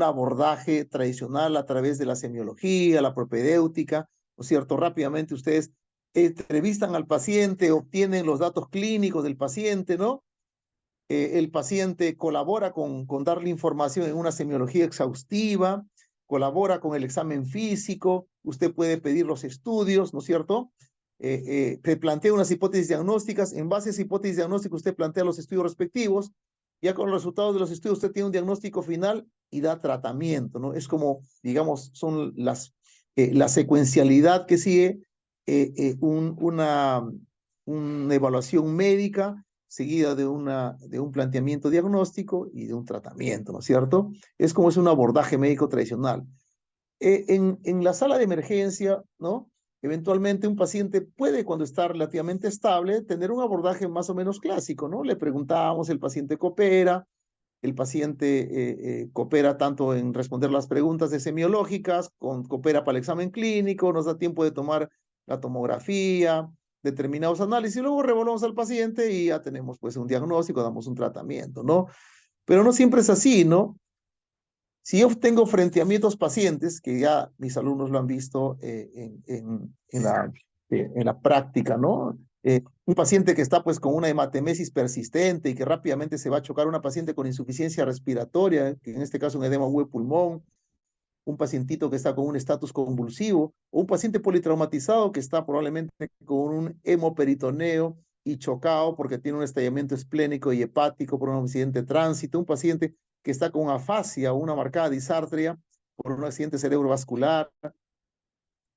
abordaje tradicional a través de la semiología, la propedéutica, ¿no es cierto? Rápidamente ustedes entrevistan al paciente, obtienen los datos clínicos del paciente, ¿no? El paciente colabora con darle información en una semiología exhaustiva, colabora con el examen físico, usted puede pedir los estudios, ¿no es cierto? Te plantea unas hipótesis diagnósticas, en base a esa hipótesis diagnóstica usted plantea los estudios respectivos, ya con los resultados de los estudios usted tiene un diagnóstico final y da tratamiento, ¿no? Es como, digamos, son la secuencialidad que sigue una evaluación médica seguida de un planteamiento diagnóstico y de un tratamiento, ¿no es cierto? Es como es un abordaje médico tradicional. En la sala de emergencia, ¿no? Eventualmente un paciente puede, cuando está relativamente estable, tener un abordaje más o menos clásico, ¿no? Le preguntamos, el paciente coopera, el paciente coopera tanto en responder las preguntas semiológicas, coopera para el examen clínico, nos da tiempo de tomar la tomografía, determinados análisis, y luego revolvemos al paciente y ya tenemos pues un diagnóstico, damos un tratamiento, ¿no? Pero no siempre es así, ¿no? Si yo tengo frente a mí dos pacientes, que ya mis alumnos lo han visto en la práctica, ¿no? Un paciente que está pues con una hematemesis persistente y que rápidamente se va a chocar, una paciente con insuficiencia respiratoria, que en este caso un edema agudo de pulmón, un pacientito que está con un estatus convulsivo, o un paciente politraumatizado que está probablemente con un hemoperitoneo y chocado porque tiene un estallamiento esplénico y hepático por un accidente de tránsito, un paciente que está con afasia o una marcada disartria por un accidente cerebrovascular,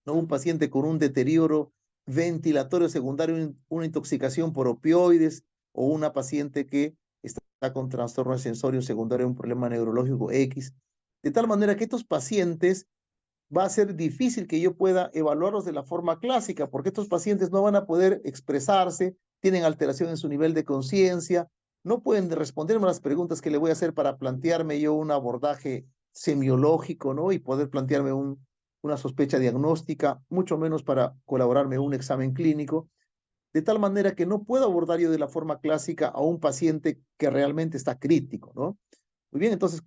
¿no? Un paciente con un deterioro ventilatorio secundario, una intoxicación por opioides, o una paciente que está con trastorno sensorio secundario, un problema neurológico X. De tal manera que estos pacientes va a ser difícil que yo pueda evaluarlos de la forma clásica, porque estos pacientes no van a poder expresarse, tienen alteración en su nivel de conciencia, no pueden responderme las preguntas que le voy a hacer para plantearme yo un abordaje semiológico, ¿no? Y poder plantearme una sospecha diagnóstica, mucho menos para colaborarme en un examen clínico, de tal manera que no puedo abordar yo de la forma clásica a un paciente que realmente está crítico, ¿no? Muy bien, entonces,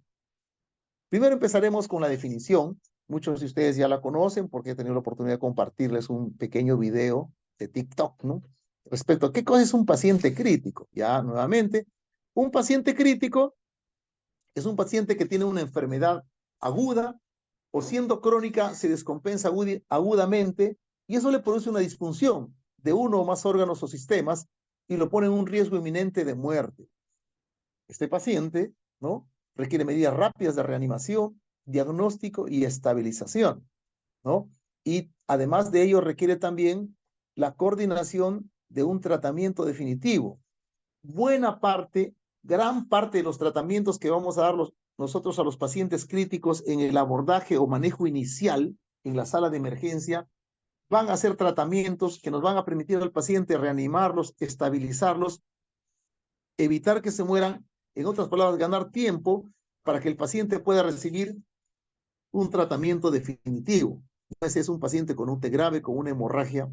primero empezaremos con la definición. Muchos de ustedes ya la conocen porque he tenido la oportunidad de compartirles un pequeño video de TikTok, ¿no? Respecto a qué cosa es un paciente crítico. Ya, nuevamente, un paciente crítico es un paciente que tiene una enfermedad aguda o siendo crónica se descompensa agudamente y eso le produce una disfunción de uno o más órganos o sistemas y lo pone en un riesgo inminente de muerte. Este paciente, ¿no? Requiere medidas rápidas de reanimación, diagnóstico y estabilización, ¿no? Y además de ello requiere también la coordinación de un tratamiento definitivo. Gran parte de los tratamientos que vamos a dar nosotros a los pacientes críticos en el abordaje o manejo inicial en la sala de emergencia van a ser tratamientos que nos van a permitir al paciente reanimarlos, estabilizarlos, evitar que se mueran, en otras palabras, ganar tiempo para que el paciente pueda recibir un tratamiento definitivo. Ese es un paciente con un TEC grave, con una hemorragia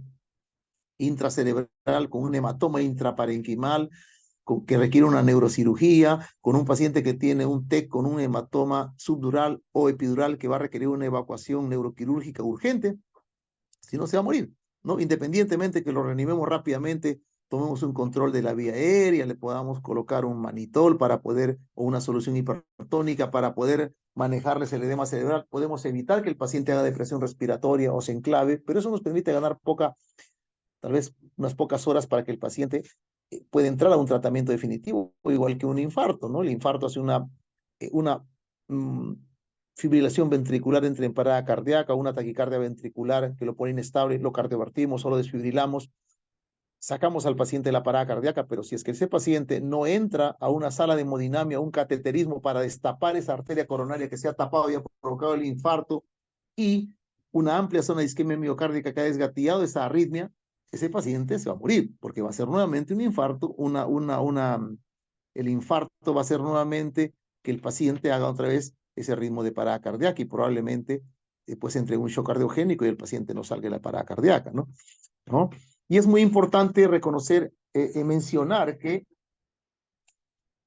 intracerebral, con un hematoma intraparenquimal, que requiere una neurocirugía, con un paciente que tiene un TEC con un hematoma subdural o epidural que va a requerir una evacuación neuroquirúrgica urgente, si no se va a morir, ¿no? Independientemente que lo reanimemos rápidamente, tomemos un control de la vía aérea, le podamos colocar un manitol para poder, o una solución hipertónica para poder manejarles el edema cerebral, podemos evitar que el paciente haga depresión respiratoria o se enclave, pero eso nos permite ganar tal vez unas pocas horas para que el paciente pueda entrar a un tratamiento definitivo, igual que un infarto, ¿no? El infarto hace una fibrilación ventricular entre en parada cardíaca, una taquicardia ventricular que lo pone inestable, lo cardiovertimos o lo desfibrilamos, sacamos al paciente de la parada cardíaca, pero si es que ese paciente no entra a una sala de hemodinamia, un cateterismo para destapar esa arteria coronaria que se ha tapado y ha provocado el infarto y una amplia zona de isquemia miocárdica que ha desgatillado esa arritmia, ese paciente se va a morir porque va a ser nuevamente un infarto, el infarto va a ser nuevamente que el paciente haga otra vez ese ritmo de parada cardíaca y probablemente pues entre un shock cardiogénico y el paciente no salga de la parada cardíaca, ¿no? Y es muy importante reconocer, mencionar que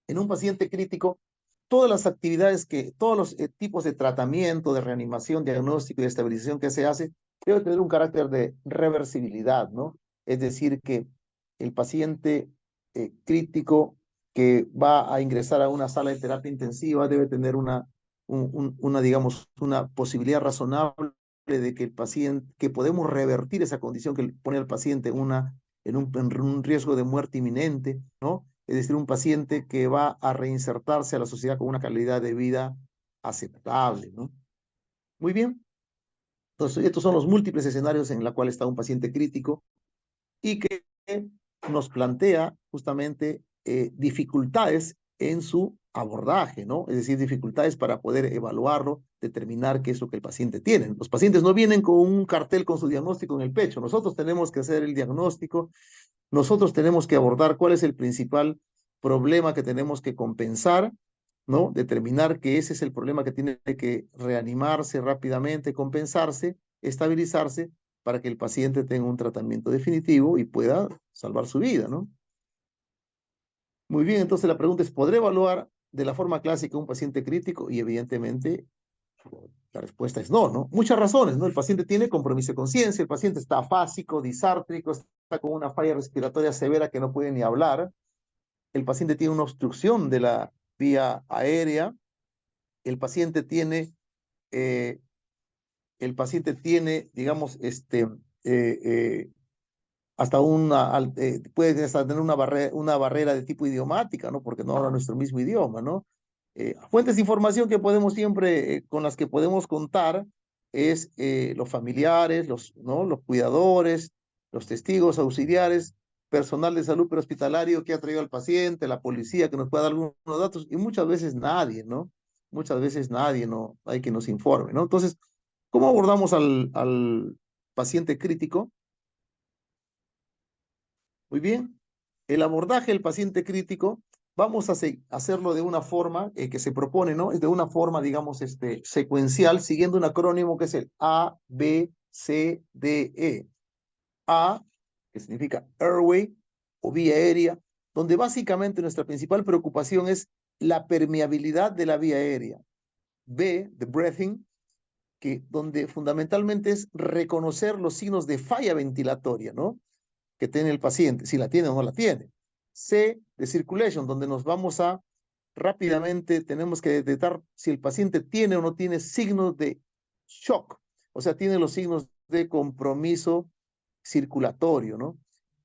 en un paciente crítico, todas las actividades todos los tipos de tratamiento, de reanimación, diagnóstico y de estabilización que se hace, debe tener un carácter de reversibilidad, ¿no? Es decir, que el paciente crítico que va a ingresar a una sala de terapia intensiva debe tener digamos, una posibilidad razonable de que el paciente, que podemos revertir esa condición que pone al paciente en un riesgo de muerte inminente, ¿no? Es decir, un paciente que va a reinsertarse a la sociedad con una calidad de vida aceptable, ¿no? Muy bien. Entonces, estos son los múltiples escenarios en los cuales está un paciente crítico y que nos plantea justamente dificultades en su abordaje, ¿no? Es decir, dificultades para poder evaluarlo, determinar qué es lo que el paciente tiene. Los pacientes no vienen con un cartel con su diagnóstico en el pecho. Nosotros tenemos que hacer el diagnóstico, nosotros tenemos que abordar cuál es el principal problema que tenemos que compensar, ¿no? Determinar que ese es el problema que tiene que reanimarse rápidamente, compensarse, estabilizarse, para que el paciente tenga un tratamiento definitivo y pueda salvar su vida, ¿no? Muy bien, entonces la pregunta es, ¿podré evaluar de la forma clásica un paciente crítico? Y evidentemente la respuesta es no, ¿no? Muchas razones, ¿no? El paciente tiene compromiso de conciencia, el paciente está afásico, disártrico, está con una falla respiratoria severa que no puede ni hablar, el paciente tiene una obstrucción de la vía aérea, el paciente tiene, digamos, hasta puede hasta tener una barrera de tipo idiomática, ¿no? Porque no habla nuestro mismo idioma, ¿no? Fuentes de información que podemos siempre, con las que podemos contar, es los familiares, ¿no? Los cuidadores, los testigos auxiliares, personal de salud prehospitalario que ha traído al paciente, la policía que nos pueda dar algunos datos, y muchas veces nadie, ¿no? Muchas veces nadie, ¿no? Hay que nos informe, ¿no? Entonces, ¿cómo abordamos al paciente crítico? Muy bien. El abordaje del paciente crítico, vamos a hacerlo de una forma que se propone, ¿no? Es de una forma, digamos, secuencial, siguiendo un acrónimo que es el A, B, C, D, E. A, que significa airway o vía aérea, donde básicamente nuestra principal preocupación es la permeabilidad de la vía aérea. B, the breathing, donde fundamentalmente es reconocer los signos de falla ventilatoria, ¿no? Que tiene el paciente, si la tiene o no la tiene. C, de circulation, donde nos vamos a rápidamente, tenemos que detectar si el paciente tiene o no tiene signos de shock, o sea, tiene los signos de compromiso circulatorio, ¿no?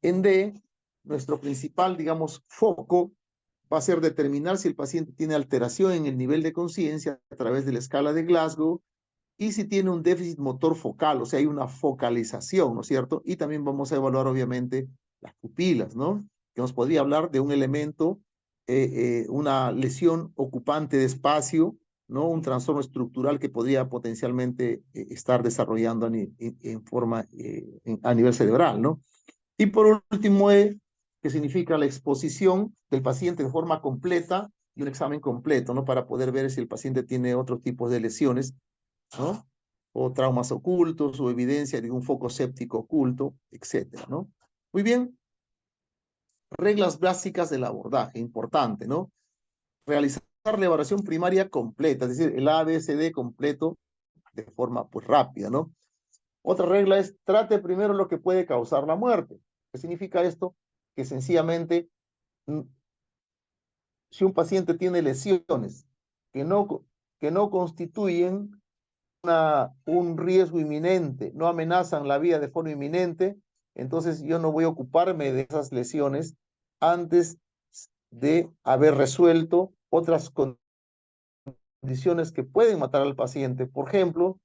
En D, nuestro principal, digamos, foco va a ser determinar si el paciente tiene alteración en el nivel de conciencia a través de la escala de Glasgow, y si tiene un déficit motor focal, o sea, hay una focalización, ¿no es cierto? Y también vamos a evaluar, obviamente, las pupilas, ¿no? Que nos podría hablar de un elemento, una lesión ocupante de espacio, ¿no? Un trastorno estructural que podría potencialmente estar desarrollando a nivel cerebral, ¿no? Y por último, que significa la exposición del paciente de forma completa y un examen completo, ¿no? Para poder ver si el paciente tiene otro tipo de lesiones, ¿no? O traumas ocultos, o evidencia de un foco séptico oculto, etcétera, ¿no? Muy bien. Reglas básicas del abordaje, importante, ¿no? Realizar la evaluación primaria completa, es decir, el ABCD completo de forma, pues, rápida, ¿no? Otra regla es, trate primero lo que puede causar la muerte. ¿Qué significa esto? Que sencillamente, si un paciente tiene lesiones que no constituyen un riesgo inminente, no amenazan la vida de forma inminente, entonces yo no voy a ocuparme de esas lesiones antes de haber resuelto otras condiciones que pueden matar al paciente. Por ejemplo,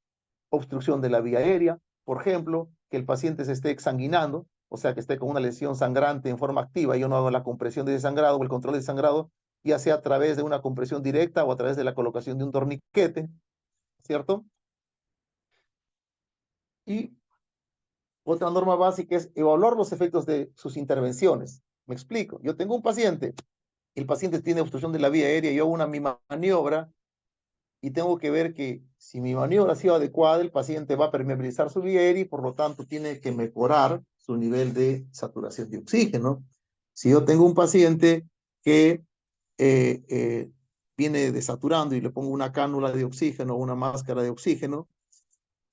obstrucción de la vía aérea, por ejemplo, que el paciente se esté exsanguinando, o sea, que esté con una lesión sangrante en forma activa, yo no hago la compresión de ese sangrado o el control de sangrado, ya sea a través de una compresión directa o a través de la colocación de un torniquete, ¿cierto? Y otra norma básica es evaluar los efectos de sus intervenciones. Me explico. Yo tengo un paciente, el paciente tiene obstrucción de la vía aérea, yo hago mi maniobra y tengo que ver que si mi maniobra ha sido adecuada, el paciente va a permeabilizar su vía aérea y por lo tanto tiene que mejorar su nivel de saturación de oxígeno. Si yo tengo un paciente que viene desaturando y le pongo una cánula de oxígeno o una máscara de oxígeno,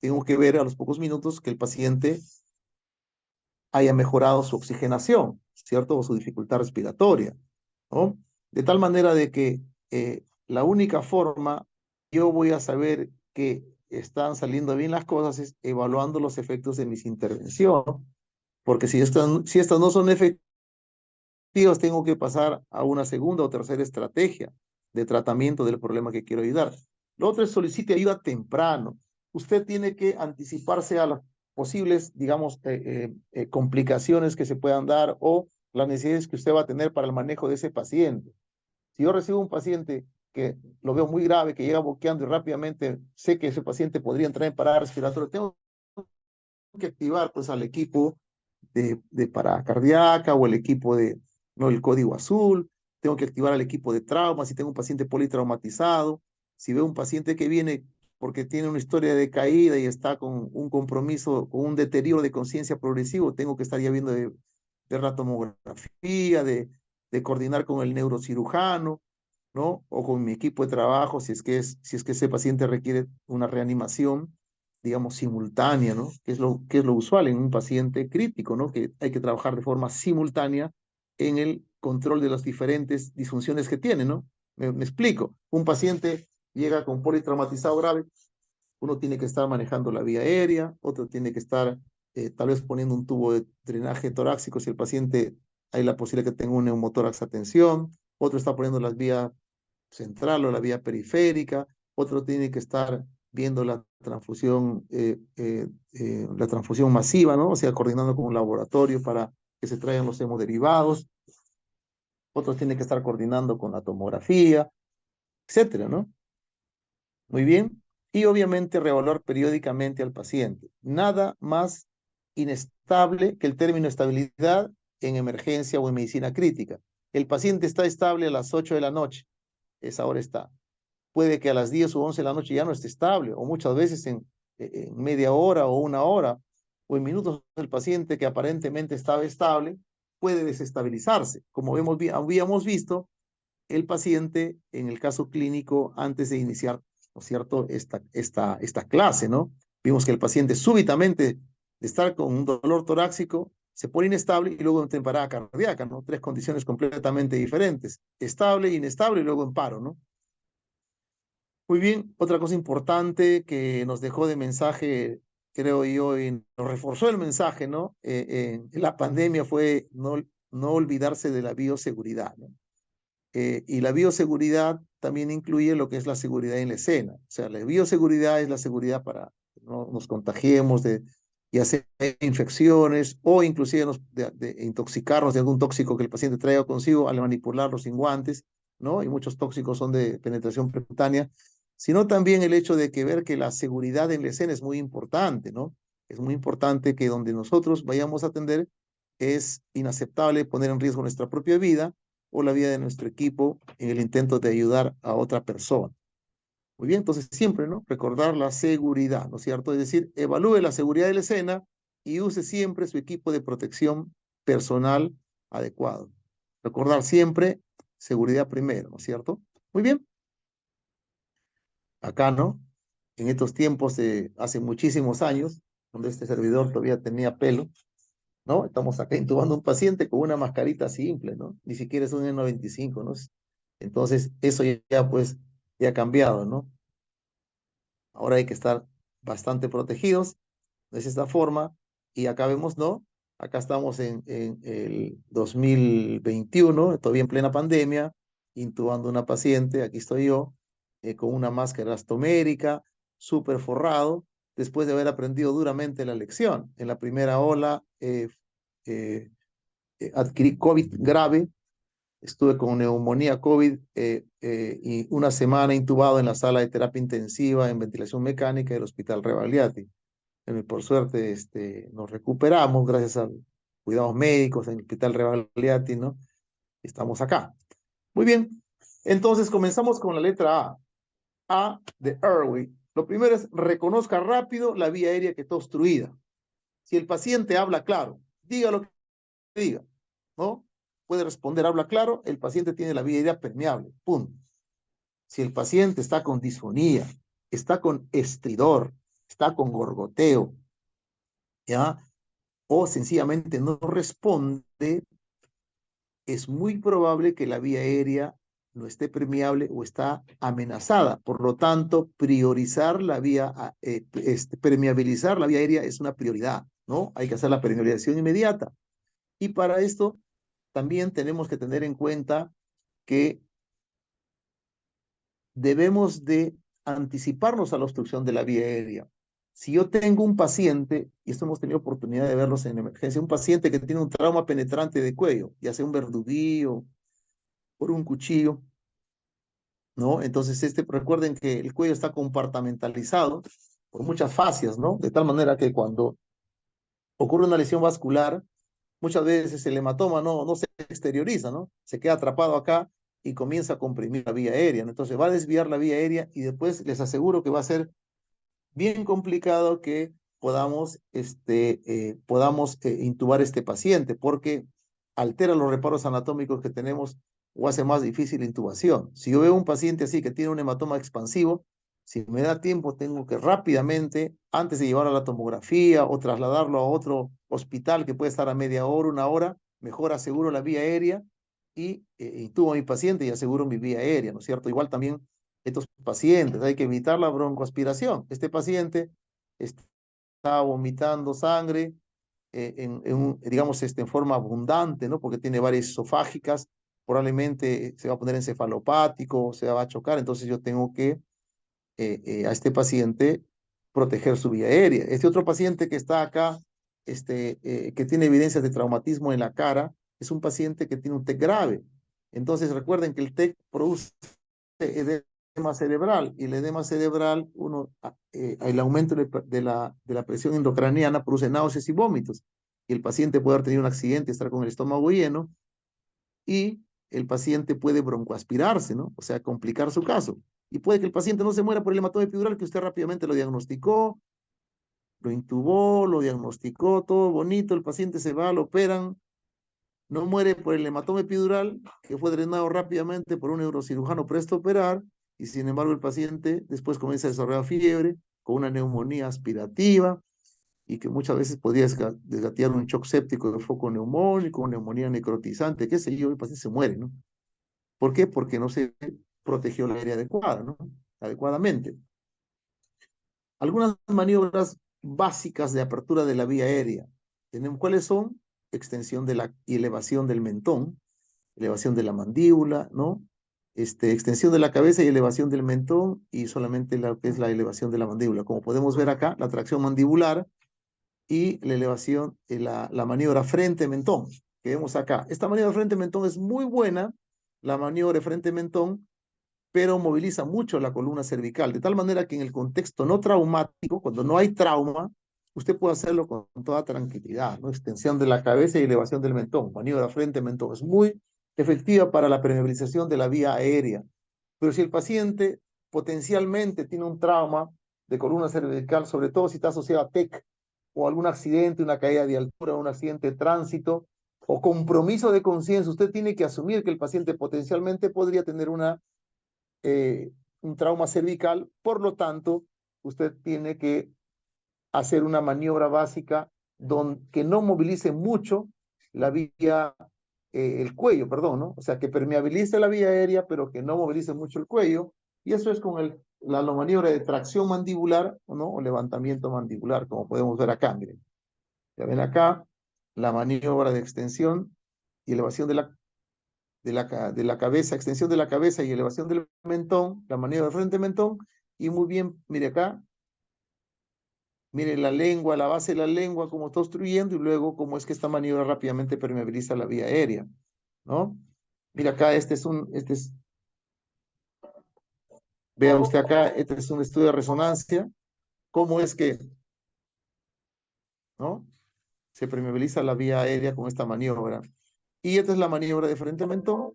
tengo que ver a los pocos minutos que el paciente haya mejorado su oxigenación, ¿cierto? O su dificultad respiratoria, ¿no? De tal manera de que la única forma yo voy a saber que están saliendo bien las cosas es evaluando los efectos de mis intervenciones, porque si estas no son efectivas, tengo que pasar a una segunda o tercera estrategia de tratamiento del problema que quiero ayudar. Lo otro es solicite ayuda temprano. Usted tiene que anticiparse a las posibles, digamos, complicaciones que se puedan dar o las necesidades que usted va a tener para el manejo de ese paciente. Si yo recibo un paciente que lo veo muy grave, que llega boqueando y rápidamente sé que ese paciente podría entrar en parada respiratoria, tengo que activar pues al equipo de parada cardíaca o el equipo no, el código azul, tengo que activar al equipo de trauma, si tengo un paciente politraumatizado, si veo un paciente que viene porque tiene una historia de caída y está con un compromiso, con un deterioro de conciencia progresivo, tengo que estar ya viendo de la tomografía, de coordinar con el neurocirujano, ¿no? O con mi equipo de trabajo, si es que ese paciente requiere una reanimación, digamos, simultánea, ¿no? Que es lo usual en un paciente crítico, ¿no? Que hay que trabajar de forma simultánea en el control de las diferentes disfunciones que tiene, ¿no? Me explico. Un paciente llega con politraumatizado grave, uno tiene que estar manejando la vía aérea, otro tiene que estar tal vez poniendo un tubo de drenaje torácico si el paciente hay la posibilidad que tenga un neumotórax a tensión, otro está poniendo las vías central o la vía periférica, otro tiene que estar viendo la transfusión masiva, ¿no? O sea, coordinando con un laboratorio para que se traigan los hemoderivados, otro tiene que estar coordinando con la tomografía, etcétera, ¿no? Muy bien. Y obviamente reevaluar periódicamente al paciente. Nada más inestable que el término estabilidad en emergencia o en medicina crítica. El paciente está estable a las 8 de la noche. Esa hora está. Puede que a las 10 o 11 de la noche ya no esté estable, o muchas veces en media hora o una hora, o en minutos el paciente que aparentemente estaba estable puede desestabilizarse. Como habíamos visto, el paciente en el caso clínico antes de iniciar, ¿no es cierto?, esta clase, ¿no? Vimos que el paciente súbitamente de estar con un dolor torácico se pone inestable y luego entra en parada cardíaca, ¿no? Tres condiciones completamente diferentes, estable, inestable y luego en paro, ¿no? Muy bien, otra cosa importante que nos dejó de mensaje, creo yo, y nos reforzó el mensaje, ¿no? La pandemia fue no olvidarse de la bioseguridad, ¿no? Y la bioseguridad también incluye lo que es la seguridad en la escena. O sea, la bioseguridad es la seguridad para que no nos contagiemos de ya sea infecciones o inclusive de intoxicarnos de algún tóxico que el paciente traiga consigo al manipularlo sin guantes, ¿no? Y muchos tóxicos son de penetración percutánea, sino también el hecho de que ver que la seguridad en la escena es muy importante, ¿no? Es muy importante que donde nosotros vayamos a atender es inaceptable poner en riesgo nuestra propia vida o la vida de nuestro equipo en el intento de ayudar a otra persona. Muy bien, entonces siempre, ¿no? Recordar la seguridad, ¿no es cierto? Es decir, evalúe la seguridad de la escena y use siempre su equipo de protección personal adecuado. Recordar siempre seguridad primero, ¿no es cierto? Muy bien. Acá, ¿no? En estos tiempos de hace muchísimos años, donde este servidor todavía tenía pelo, ¿no? Estamos acá intubando a un paciente con una mascarita simple, ¿no? Ni siquiera es un N95, ¿no? Entonces, eso pues, ya ha cambiado, ¿no? Ahora hay que estar bastante protegidos de esta forma. Y acá vemos, ¿no? Acá estamos en el 2021, todavía en plena pandemia, intubando a una paciente, aquí estoy yo, con una máscara astomérica, súper forrado, después de haber aprendido duramente la lección. En la primera ola adquirí COVID grave, estuve con neumonía COVID y una semana intubado en la sala de terapia intensiva en ventilación mecánica del Hospital Rebagliati. Por suerte nos recuperamos gracias a cuidados médicos en el Hospital Rebagliati, ¿no? Estamos acá. Muy bien, entonces comenzamos con la letra A. A de airway. Lo primero es reconozca rápido la vía aérea que está obstruida. Si el paciente habla claro, diga lo que diga, ¿no? Puede responder, habla claro, el paciente tiene la vía aérea permeable, punto. Si el paciente está con disfonía, está con estridor, está con gorgoteo, ¿ya? O sencillamente no responde, es muy probable que la vía aérea no esté permeable o está amenazada. Por lo tanto, priorizar la vía, permeabilizar la vía aérea es una prioridad, ¿no? Hay que hacer la permeabilización inmediata. Y para esto también tenemos que tener en cuenta que debemos de anticiparnos a la obstrucción de la vía aérea. Si yo tengo un paciente, y esto hemos tenido oportunidad de verlos en emergencia, un paciente que tiene un trauma penetrante de cuello, ya sea un verduguillo, por un cuchillo, ¿no? Entonces, recuerden que el cuello está compartimentalizado por muchas fascias, ¿no? De tal manera que cuando ocurre una lesión vascular, muchas veces el hematoma no se exterioriza, ¿no? Se queda atrapado acá y comienza a comprimir la vía aérea, ¿no? Entonces va a desviar la vía aérea y después les aseguro que va a ser bien complicado que podamos intubar este paciente porque altera los reparos anatómicos que tenemos o hace más difícil la intubación. Si yo veo un paciente así que tiene un hematoma expansivo, si me da tiempo, tengo que rápidamente, antes de llevarlo a la tomografía o trasladarlo a otro hospital que puede estar a media hora, una hora, mejor aseguro la vía aérea y intubo a mi paciente y aseguro mi vía aérea, ¿no es cierto? Igual también estos pacientes, hay que evitar la broncoaspiración. Este paciente está vomitando sangre digamos, en forma abundante, ¿no? Porque tiene varias esofágicas, probablemente se va a poner encefalopático, se va a chocar, entonces yo tengo que a este paciente proteger su vía aérea. Este otro paciente que está acá, que tiene evidencias de traumatismo en la cara, es un paciente que tiene un TEC grave. Entonces recuerden que el TEC produce edema cerebral y el edema cerebral, el aumento de la presión endocraniana produce náuseas y vómitos. Y el paciente puede haber tenido un accidente, estar con el estómago lleno y el paciente puede broncoaspirarse, ¿no? O sea, complicar su caso. Y puede que el paciente no se muera por el hematoma epidural, que usted rápidamente lo diagnosticó, lo intubó, lo diagnosticó, todo bonito, el paciente se va, lo operan, no muere por el hematoma epidural, que fue drenado rápidamente por un neurocirujano presto a operar, y sin embargo el paciente después comienza a desarrollar fiebre, con una neumonía aspirativa, y que muchas veces podría desgatillar un shock séptico de foco neumónico, una neumonía necrotizante, qué sé yo, el paciente se muere, ¿no? ¿Por qué? Porque no se protegió la área adecuada, ¿no? Adecuadamente. Algunas maniobras básicas de apertura de la vía aérea. ¿Cuáles son? Extensión y elevación del mentón, elevación de la mandíbula, ¿no? Extensión de la cabeza y elevación del mentón y solamente lo que es la elevación de la mandíbula. Como podemos ver acá, la tracción mandibular y la elevación, la maniobra frente-mentón que vemos acá. Esta maniobra frente-mentón es muy buena, la maniobra frente-mentón, pero moviliza mucho la columna cervical, de tal manera que en el contexto no traumático, cuando no hay trauma, usted puede hacerlo con toda tranquilidad, ¿no? Extensión de la cabeza y elevación del mentón, maniobra frente-mentón. Es muy efectiva para la permeabilización de la vía aérea. Pero si el paciente potencialmente tiene un trauma de columna cervical, sobre todo si está asociado a TEC o algún accidente, una caída de altura, un accidente de tránsito o compromiso de conciencia, usted tiene que asumir que el paciente potencialmente podría tener un trauma cervical, por lo tanto, usted tiene que hacer una maniobra básica que no movilice mucho la vía, el cuello, perdón, ¿no? O sea, que permeabilice la vía aérea, pero que no movilice mucho el cuello, y eso es con la maniobra de tracción mandibular, ¿no? O levantamiento mandibular, como podemos ver acá, miren. Ya ven acá, la maniobra de extensión y elevación de la cabeza, extensión de la cabeza y elevación del mentón, la maniobra de frente mentón, y muy bien, mire acá, mire la lengua, la base de la lengua, cómo está obstruyendo, y luego cómo es que esta maniobra rápidamente permeabiliza la vía aérea, ¿no? Mira acá, vea usted acá, este es un estudio de resonancia, cómo es que, ¿no? Se permeabiliza la vía aérea con esta maniobra. Y esta es la maniobra de frente mentón.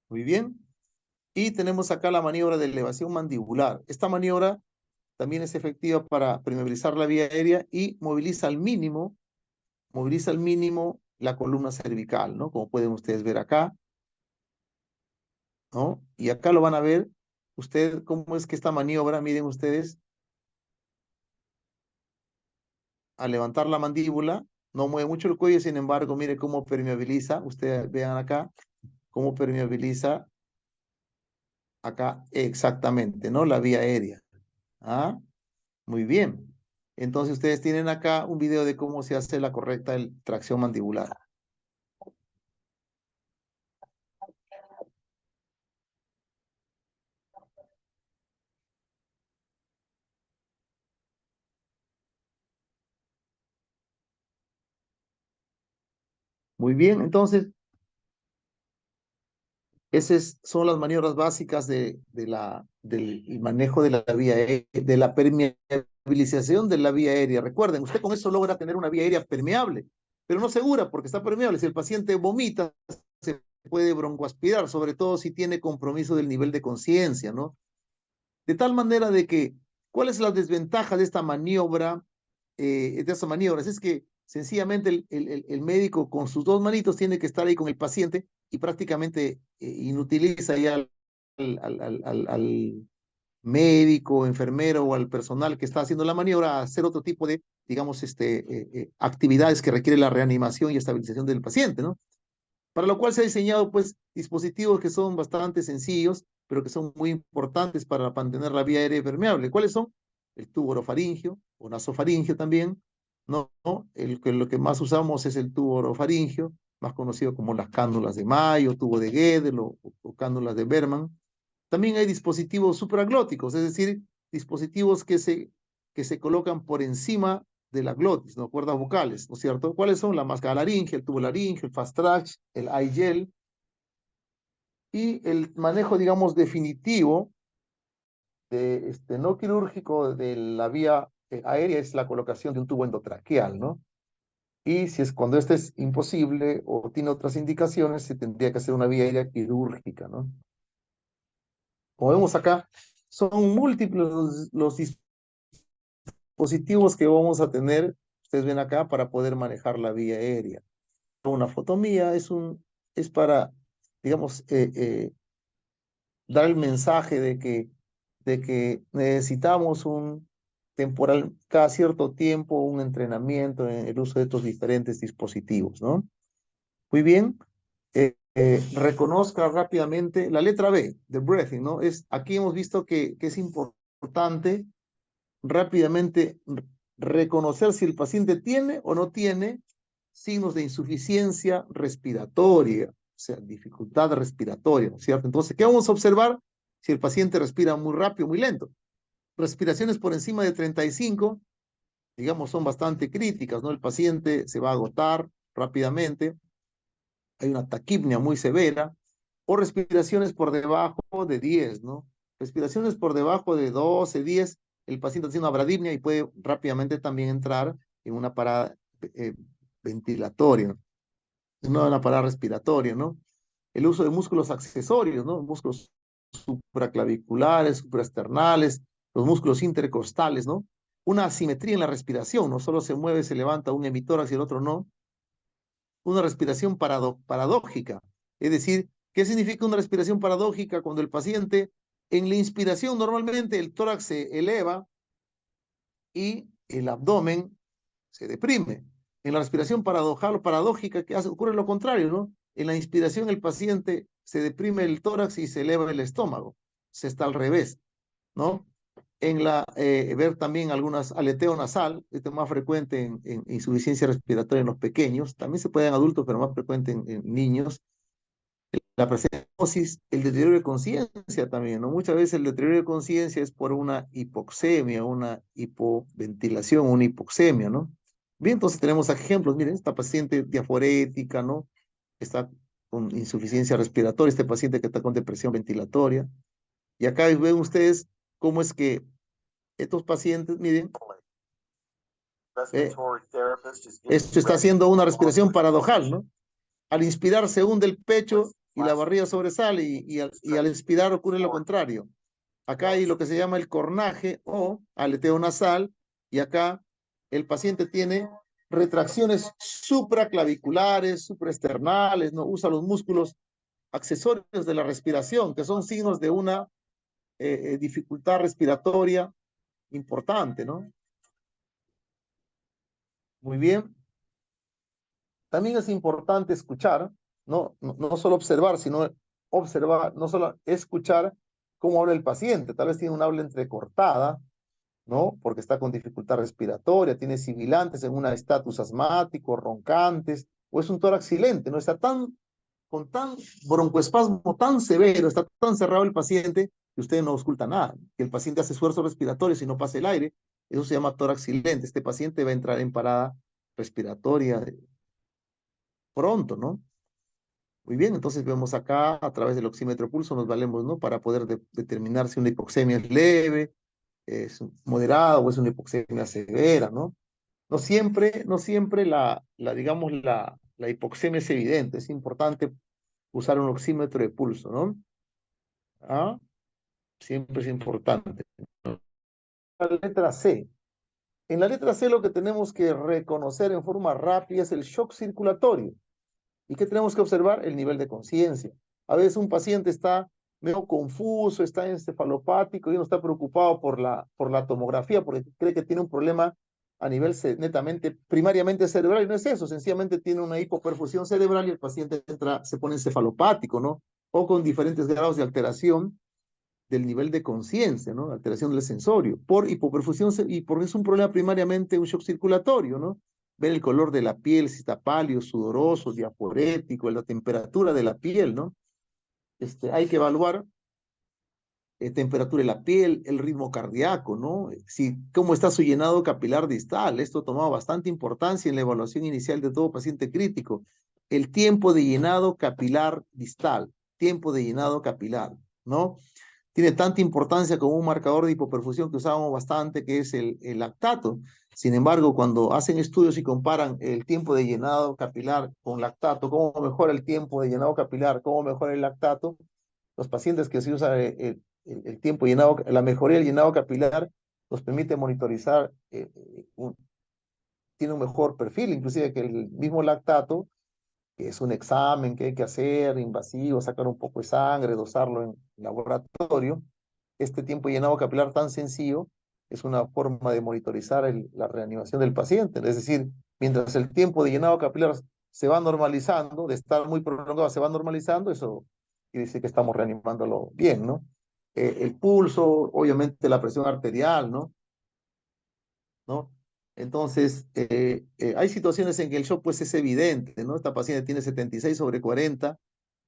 Muy bien. Y tenemos acá la maniobra de elevación mandibular. Esta maniobra también es efectiva para permeabilizar la vía aérea y moviliza al mínimo la columna cervical, ¿no? Como pueden ustedes ver acá, ¿no? Y acá lo van a ver usted, cómo es que esta maniobra, miren ustedes, al levantar la mandíbula, no mueve mucho el cuello, sin embargo, mire cómo permeabiliza, ustedes vean acá, cómo permeabiliza acá exactamente, ¿no? La vía aérea. ¿Ah? Muy bien. Entonces ustedes tienen acá un video de cómo se hace la correcta tracción mandibular. Muy bien, entonces, esas son las maniobras básicas del manejo de la vía aérea, de la permeabilización de la vía aérea. Recuerden, usted con eso logra tener una vía aérea permeable, pero no segura porque está permeable. Si el paciente vomita, se puede broncoaspirar, sobre todo si tiene compromiso del nivel de conciencia, ¿no? De tal manera de que, ¿cuál es la desventaja de esta maniobra? De estas maniobras es que sencillamente el médico con sus dos manitos tiene que estar ahí con el paciente y prácticamente inutiliza ya al médico, enfermero o al personal que está haciendo la maniobra a hacer otro tipo de, digamos, actividades que requiere la reanimación y estabilización del paciente, ¿no? Para lo cual se ha diseñado pues dispositivos que son bastante sencillos, pero que son muy importantes para mantener la vía aérea permeable. ¿Cuáles son? El tubo orofaringio o nasofaringio también. No, no, lo que más usamos es el tubo orofaringio, más conocido como las cánulas de Mayo, tubo de Gödel o cánulas de Berman. También hay dispositivos supraglóticos, es decir, dispositivos que se colocan por encima de la glotis, ¿no? Cuerdas vocales, ¿no es cierto? ¿Cuáles son? La máscara laringe, el tubo laringe, el fast track, el iGel. Y el manejo, digamos, definitivo, no quirúrgico de la vía aérea es la colocación de un tubo endotraqueal, ¿no? Y si es cuando este es imposible o tiene otras indicaciones, se tendría que hacer una vía aérea quirúrgica, ¿no? Como vemos acá, son múltiples los dispositivos que vamos a tener, ustedes ven acá, para poder manejar la vía aérea. Una fotomía es para, digamos, dar el mensaje de que necesitamos cada cierto tiempo, un entrenamiento en el uso de estos diferentes dispositivos, ¿no? Muy bien. Reconozca rápidamente la letra B, de breathing, ¿no? Aquí hemos visto que es importante rápidamente reconocer si el paciente tiene o no tiene signos de insuficiencia respiratoria, o sea, dificultad respiratoria, ¿no es cierto? Entonces, ¿qué vamos a observar? Si el paciente respira muy rápido, muy lento. Respiraciones por encima de 35, digamos, son bastante críticas, ¿no? El paciente se va a agotar rápidamente, hay una taquipnea muy severa, o respiraciones por debajo de 10, ¿no? Respiraciones por debajo de 12, 10, el paciente tiene una bradipnea y puede rápidamente también entrar en una parada ventilatoria, una parada respiratoria, ¿no? El uso de músculos accesorios, ¿no? Músculos supraclaviculares, supraesternales, los músculos intercostales, ¿no? Una asimetría en la respiración, no solo se mueve, se levanta un hemitórax y el otro no. Una respiración paradójica, es decir, ¿qué significa una respiración paradójica? Cuando el paciente en la inspiración normalmente el tórax se eleva y el abdomen se deprime. En la respiración paradójica, ¿qué hace? Ocurre lo contrario, ¿no? En la inspiración el paciente se deprime el tórax y se eleva el estómago. Se está al revés, ¿no? Ver también algunas aleteo nasal, esto es más frecuente en insuficiencia respiratoria en los pequeños, también se puede en adultos, pero más frecuente en niños. La presenosis, el deterioro de conciencia también, ¿no? Muchas veces el deterioro de conciencia es por una hipoxemia, una hipoventilación, una hipoxemia, ¿no? Bien, entonces tenemos ejemplos, miren, esta paciente diaforética, ¿no? Está con insuficiencia respiratoria, este paciente que está con depresión ventilatoria. Y acá ven ustedes cómo es que estos pacientes, miren, esto está haciendo una respiración paradojal, ¿no? Al inspirar se hunde el pecho y la barriga sobresale y al expirar ocurre lo contrario. Acá hay lo que se llama el cornaje o aleteo nasal y acá el paciente tiene retracciones supraclaviculares, supraesternales, ¿no? Usa los músculos accesorios de la respiración, que son signos de una dificultad respiratoria importante, ¿no? Muy bien. También es importante escuchar, no solo observar, sino observar, no solo escuchar cómo habla el paciente. Tal vez tiene un habla entrecortada, ¿no? Porque está con dificultad respiratoria, tiene sibilantes en un estatus asmático, roncantes, o es un tórax silente, ¿no? Está con tan broncoespasmo tan severo, está tan cerrado el paciente que usted no ausculta nada, que el paciente hace esfuerzos respiratorios y no pasa el aire, eso se llama tórax silente. Este paciente va a entrar en parada respiratoria pronto, ¿no? Muy bien, entonces vemos acá a través del oxímetro pulso nos valemos, ¿no? Para poder determinar si una hipoxemia es leve, es moderada o es una hipoxemia severa, ¿no? No siempre digamos, la hipoxemia es evidente. Es importante usar un oxímetro de pulso, ¿no? ¿Ah? Siempre es importante. La letra C. En la letra C lo que tenemos que reconocer en forma rápida es el shock circulatorio. ¿Y qué tenemos que observar? El nivel de conciencia. A veces un paciente está medio confuso, está encefalopático y uno está preocupado por la tomografía porque cree que tiene un problema a nivel netamente, primariamente cerebral, y no es eso, sencillamente tiene una hipoperfusión cerebral y el paciente se pone encefalopático, ¿no? O con diferentes grados de alteración del nivel de conciencia, ¿no? Alteración del sensorio, por hipoperfusión y porque es un problema primariamente un shock circulatorio, ¿no? Ver el color de la piel, si está pálido, sudoroso, diaporético, la temperatura de la piel, ¿no? Hay que evaluar temperatura de la piel, el ritmo cardíaco, ¿no? Si, cómo está su llenado capilar distal. Esto tomaba bastante importancia en la evaluación inicial de todo paciente crítico. El tiempo de llenado capilar distal, tiempo de llenado capilar, ¿no? Tiene tanta importancia como un marcador de hipoperfusión que usamos bastante, que es el lactato. Sin embargo, cuando hacen estudios y comparan el tiempo de llenado capilar con lactato, cómo mejora el tiempo de llenado capilar, cómo mejora el lactato, los pacientes que se usa el tiempo llenado, la mejoría del llenado capilar, nos permite monitorizar, tiene un mejor perfil, inclusive que el mismo lactato, que es un examen que hay que hacer, invasivo, sacar un poco de sangre, dosarlo en laboratorio. Este tiempo llenado capilar tan sencillo es una forma de monitorizar la reanimación del paciente. Es decir, mientras el tiempo de llenado capilar se va normalizando, de estar muy prolongado, se va normalizando, eso quiere decir que estamos reanimándolo bien, ¿no? El pulso, obviamente la presión arterial, ¿no? ¿No? Entonces, hay situaciones en que el shock pues es evidente, ¿no? Esta paciente tiene 76/40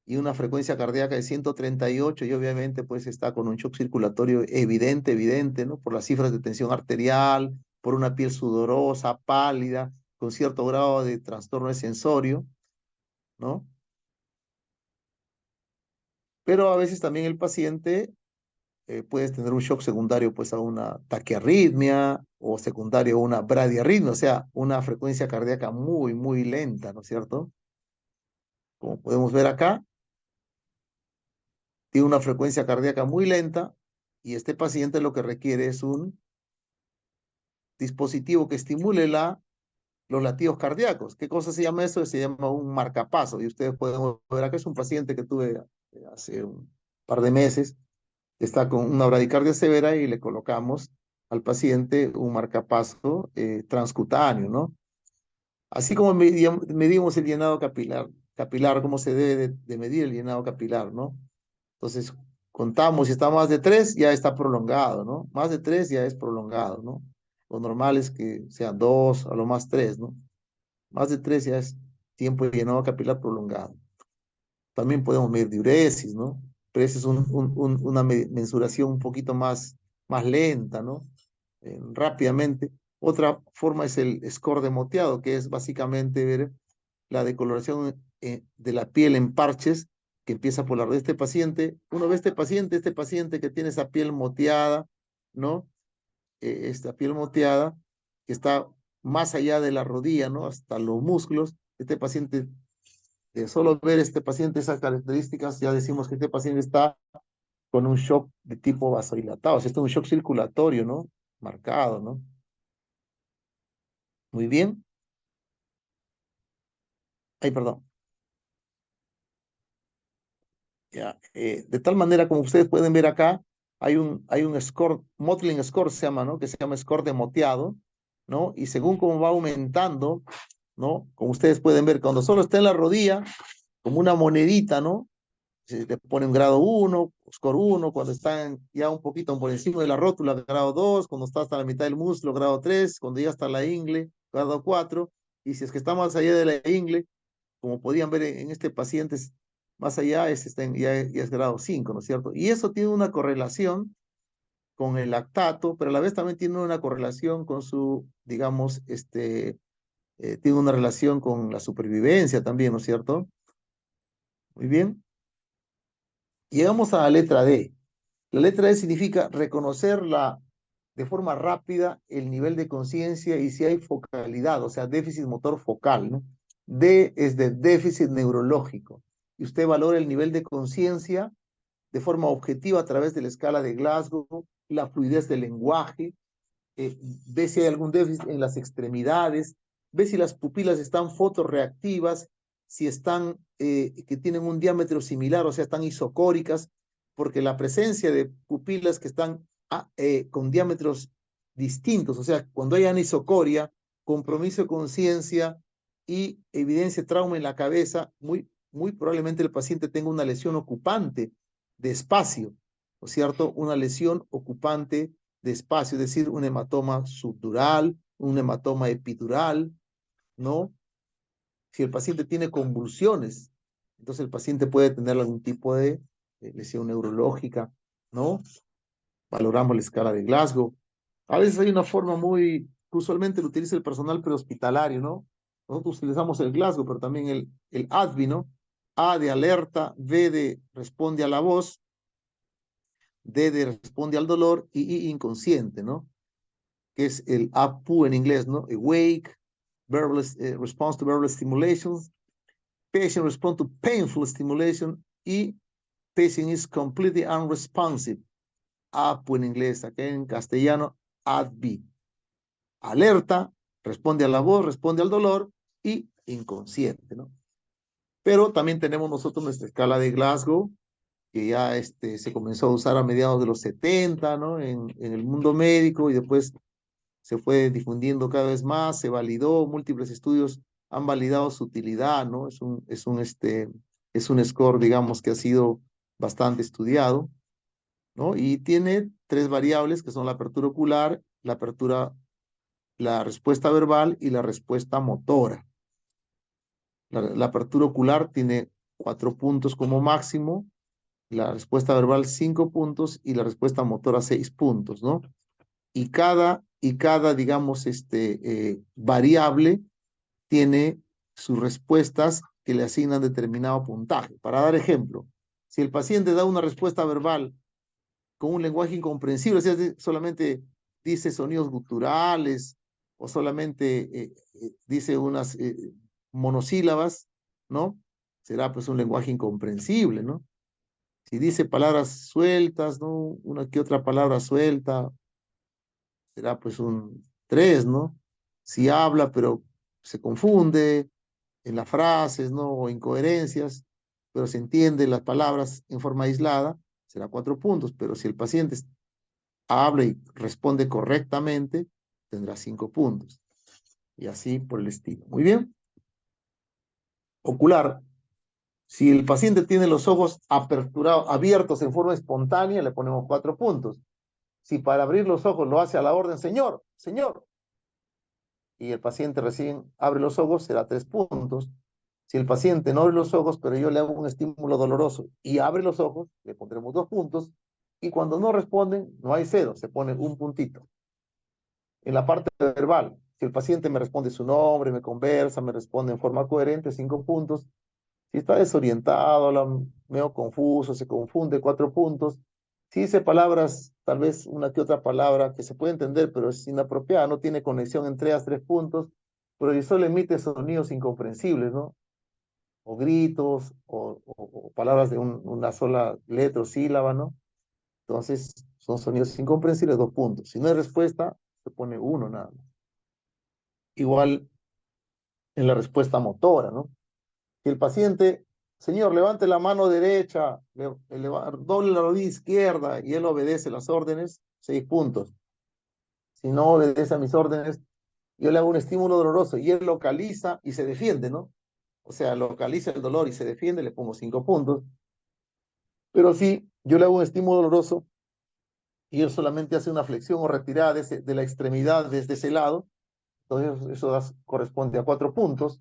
y una frecuencia cardíaca de 138 y obviamente pues está con un shock circulatorio evidente, ¿no? Por las cifras de tensión arterial, por una piel sudorosa, pálida, con cierto grado de trastorno de sensorio, ¿no? Pero a veces también el paciente puedes tener un shock secundario pues a una taquiarritmia o secundario a una bradiarritmia, o sea, una frecuencia cardíaca muy lenta, ¿no es cierto? Como podemos ver acá, tiene una frecuencia cardíaca muy lenta y este paciente lo que requiere es un dispositivo que estimule los latidos cardíacos. ¿Qué cosa se llama eso? Se llama un marcapaso y ustedes pueden ver acá, es un paciente que tuve hace un par de meses, está con una bradicardia severa y le colocamos al paciente un marcapaso transcutáneo, ¿no? Así como medimos el llenado capilar, cómo se debe de medir el llenado capilar, ¿no? Entonces, contamos, si está más de 3, ya está prolongado, ¿no? Más de 3 ya es prolongado, ¿no? Lo normal es que sean 2, a lo más 3, ¿no? Más de 3 ya es tiempo de llenado capilar prolongado. También podemos medir diuresis, ¿no? Pero esa es una mensuración un poquito más lenta, ¿no? Rápidamente. Otra forma es el score de moteado, que es básicamente ver la decoloración de la piel en parches, que empieza por la rodilla de este paciente. Uno ve este paciente que tiene esa piel moteada, ¿no? Esta piel moteada, que está más allá de la rodilla, ¿no? Hasta los músculos. Este paciente solo ver este paciente esas características, ya decimos que este paciente está con un shock de tipo vasodilatado, o sea, este es un shock circulatorio, ¿no? Marcado, ¿no? Muy bien. Ay, perdón. Ya, de tal manera como ustedes pueden ver acá, hay un score, modeling score se llama, ¿no? Que se llama score de moteado, ¿no? Y según cómo va aumentando, ¿no? Como ustedes pueden ver, cuando solo está en la rodilla, como una monedita, ¿no? Se le pone un grado 1, score 1, cuando está ya un poquito por encima de la rótula, grado 2, cuando está hasta la mitad del muslo, grado 3, cuando ya está la ingle, grado 4, y si es que está más allá de la ingle, como podían ver en este paciente, más allá ya es grado 5, ¿no es cierto? Y eso tiene una correlación con el lactato, pero a la vez también tiene una correlación con su, digamos, tiene una relación con la supervivencia también, ¿no es cierto? Muy bien. Llegamos a la letra D. La letra D significa reconocer de forma rápida el nivel de conciencia y si hay focalidad, o sea, déficit motor focal, ¿no? D es de déficit neurológico. Y usted valora el nivel de conciencia de forma objetiva a través de la escala de Glasgow, la fluidez del lenguaje, ve si hay algún déficit en las extremidades, ve si las pupilas están fotorreactivas, si están, que tienen un diámetro similar, o sea, están isocóricas, porque la presencia de pupilas que están con diámetros distintos, o sea, cuando hay anisocoria, compromiso de conciencia y evidencia de trauma en la cabeza, muy probablemente el paciente tenga una lesión ocupante de espacio, ¿no es cierto? Una lesión ocupante de espacio, es decir, un hematoma subdural, un hematoma epidural, ¿no? Si el paciente tiene convulsiones, entonces el paciente puede tener algún tipo de lesión neurológica, ¿no? Valoramos la escala de Glasgow. A veces hay una forma que usualmente lo utiliza el personal prehospitalario, ¿no? Nosotros utilizamos el Glasgow, pero también el ADVI, ¿no? A de alerta, V de responde a la voz, D de responde al dolor y I inconsciente, ¿no? Que es el APU en inglés, ¿no? Awake, response to verbal stimulations, patient respond to painful stimulation y patient is completely unresponsive. APU en inglés, acá en castellano, ADB. Alerta, responde a la voz, responde al dolor y inconsciente, ¿no? Pero también tenemos nosotros nuestra escala de Glasgow, que ya se comenzó a usar a mediados de los 70, ¿no? En el mundo médico y después se fue difundiendo cada vez más, se validó, múltiples estudios han validado su utilidad, ¿no? Es un score, digamos, que ha sido bastante estudiado, ¿no? Y tiene 3 variables que son la apertura ocular, la respuesta verbal y la respuesta motora. La apertura ocular tiene 4 puntos como máximo, la respuesta verbal 5 puntos y la respuesta motora 6 puntos, ¿no? Y cada, digamos, variable tiene sus respuestas que le asignan determinado puntaje. Para dar ejemplo, si el paciente da una respuesta verbal con un lenguaje incomprensible, o sea, solamente dice sonidos guturales o solamente dice unas monosílabas, ¿no? Será pues un lenguaje incomprensible, ¿no? Si dice palabras sueltas, ¿no? Una que otra palabra suelta, será pues un 3, ¿no? Si habla, pero se confunde en las frases, ¿no? O incoherencias, pero se entiende las palabras en forma aislada, será 4 puntos, pero si el paciente habla y responde correctamente, tendrá 5 puntos. Y así por el estilo. Muy bien. Ocular. Si el paciente tiene los ojos abiertos en forma espontánea, le ponemos 4 puntos. Si para abrir los ojos lo hace a la orden, señor, señor, y el paciente recién abre los ojos, será 3 puntos. Si el paciente no abre los ojos, pero yo le hago un estímulo doloroso y abre los ojos, le pondremos 2 puntos. Y cuando no responden, no hay 0, se pone un puntito. En la parte verbal, si el paciente me responde su nombre, me conversa, me responde en forma coherente, 5 puntos. Si está desorientado, habla medio confuso, se confunde, 4 puntos. Si dice palabras, tal vez una que otra palabra que se puede entender, pero es inapropiada, no tiene conexión entre ellas, 3 puntos, pero y solo emite sonidos incomprensibles, ¿no? O gritos, o palabras de una sola letra o sílaba, ¿no? Entonces, son sonidos incomprensibles, 2 puntos. Si no hay respuesta, se pone 1 nada más. Igual en la respuesta motora, ¿no? Si el paciente Señor, levante la mano derecha, doble la rodilla izquierda y él obedece las órdenes, 6 puntos. Si no obedece a mis órdenes, yo le hago un estímulo doloroso y él localiza y se defiende, ¿no? O sea, localiza el dolor y se defiende, le pongo 5 puntos. Pero si yo le hago un estímulo doloroso y él solamente hace una flexión o retirada de la extremidad desde ese lado, entonces eso corresponde a 4 puntos.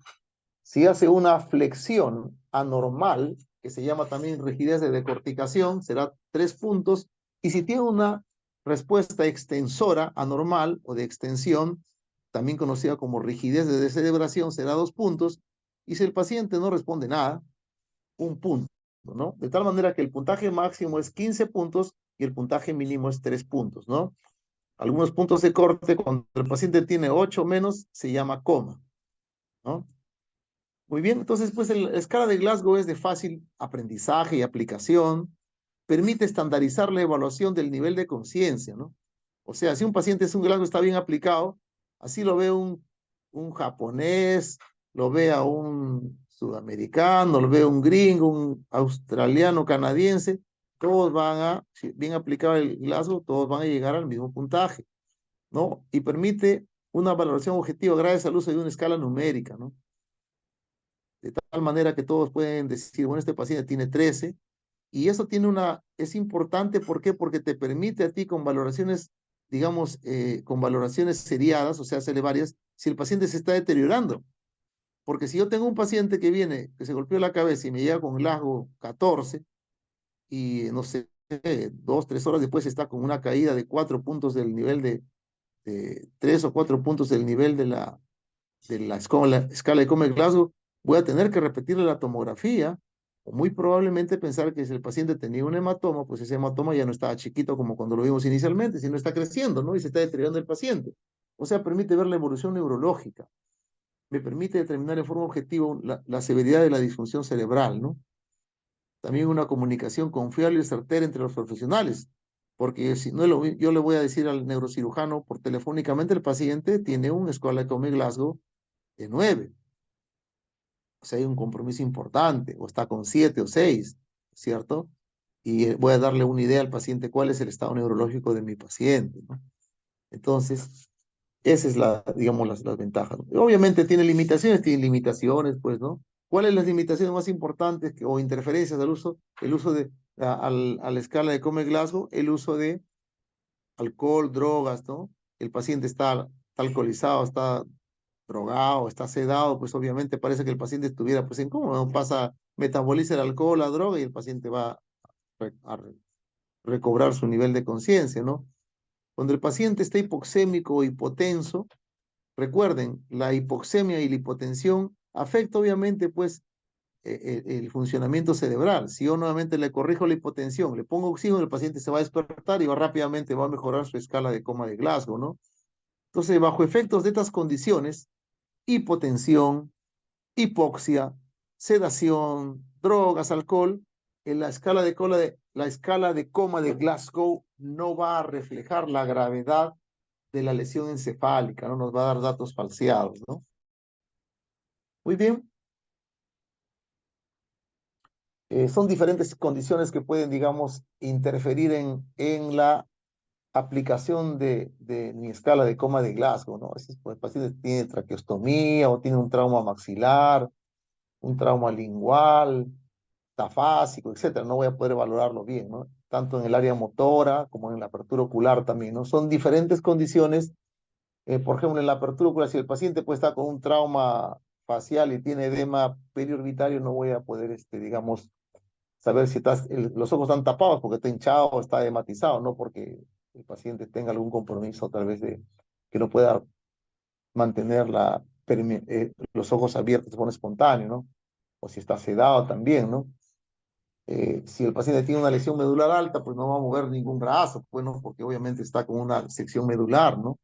Si hace una flexión anormal, que se llama también rigidez de decorticación, será 3 puntos. Y si tiene una respuesta extensora anormal o de extensión, también conocida como rigidez de descerebración, será 2 puntos. Y si el paciente no responde nada, 1 punto, ¿no? De tal manera que el puntaje máximo es 15 puntos y el puntaje mínimo es 3 puntos, ¿no? Algunos puntos de corte, cuando el paciente tiene 8 o menos, se llama coma, ¿no? Muy bien, entonces pues la escala de Glasgow es de fácil aprendizaje y aplicación, permite estandarizar la evaluación del nivel de conciencia, ¿no? O sea, si un paciente es un Glasgow está bien aplicado, así lo ve un japonés, lo ve a un sudamericano, lo ve un gringo, un australiano, canadiense, todos van a, si bien aplicado el Glasgow, todos van a llegar al mismo puntaje, ¿no? Y permite una valoración objetiva gracias al uso de una escala numérica, ¿no? De tal manera que todos pueden decir, bueno, este paciente tiene 13, y eso es importante, ¿por qué? Porque te permite a ti con valoraciones, digamos, con valoraciones seriadas, o sea, hacerle varias, si el paciente se está deteriorando. Porque si yo tengo un paciente que viene, que se golpeó la cabeza y me llega con Glasgow 14, y no sé, 2, 3 horas después está con una caída de 4 puntos del nivel de 3 o 4 puntos del nivel de la escala de Comer-Glasgow, voy a tener que repetirle la tomografía, o muy probablemente pensar que si el paciente tenía un hematoma, pues ese hematoma ya no estaba chiquito como cuando lo vimos inicialmente, sino está creciendo, ¿no? Y se está deteriorando el paciente. O sea, permite ver la evolución neurológica, me permite determinar en forma objetiva la severidad de la disfunción cerebral, ¿no? También una comunicación confiable y certera entre los profesionales, porque si no yo le voy a decir al neurocirujano por telefónicamente el paciente tiene una escala de Comer-Glasgow de 9. O sea, hay un compromiso importante, o está con 7 o 6, ¿cierto? Y voy a darle una idea al paciente cuál es el estado neurológico de mi paciente, ¿no? Entonces, esa es digamos, las ventajas, ¿no? Obviamente tiene limitaciones, pues, ¿no? ¿Cuáles las limitaciones más importantes o interferencias al uso? El uso a la escala de Comer-Glasgow, el uso de alcohol, drogas, ¿no? El paciente está alcoholizado, está drogado, está sedado, pues obviamente parece que el paciente estuviera pues en coma, ¿no? Metaboliza el alcohol, la droga y el paciente va a recobrar su nivel de conciencia, ¿no? Cuando el paciente está hipoxémico o hipotenso, recuerden, la hipoxemia y la hipotensión afecta obviamente pues el funcionamiento cerebral. Si yo nuevamente le corrijo la hipotensión, le pongo oxígeno, el paciente se va a despertar y rápidamente va a mejorar su escala de coma de Glasgow, ¿no? Entonces, bajo efectos de estas condiciones, hipotensión, hipoxia, sedación, drogas, alcohol, en la escala de coma de Glasgow no va a reflejar la gravedad de la lesión encefálica, no nos va a dar datos falseados, ¿no? Muy bien. Son diferentes condiciones que pueden, digamos, interferir en la aplicación de mi escala de coma de Glasgow, ¿no? Pues, el paciente tiene traqueostomía o tiene un trauma maxilar, un trauma lingual, tafásico, etcétera. No voy a poder valorarlo bien, ¿no? Tanto en el área motora como en la apertura ocular también, ¿no? Son diferentes condiciones. Por ejemplo, en la apertura ocular, si el paciente pues, está con un trauma facial y tiene edema periorbitario, no voy a poder, digamos, saber si los ojos están tapados porque está hinchado o está edematizado, no porque el paciente tenga algún compromiso tal vez de que no pueda mantener los ojos abiertos de forma espontánea, ¿no? O si está sedado también, ¿no? Si el paciente tiene una lesión medular alta, pues no va a mover ningún brazo, pues no, porque obviamente está con una sección medular, ¿no?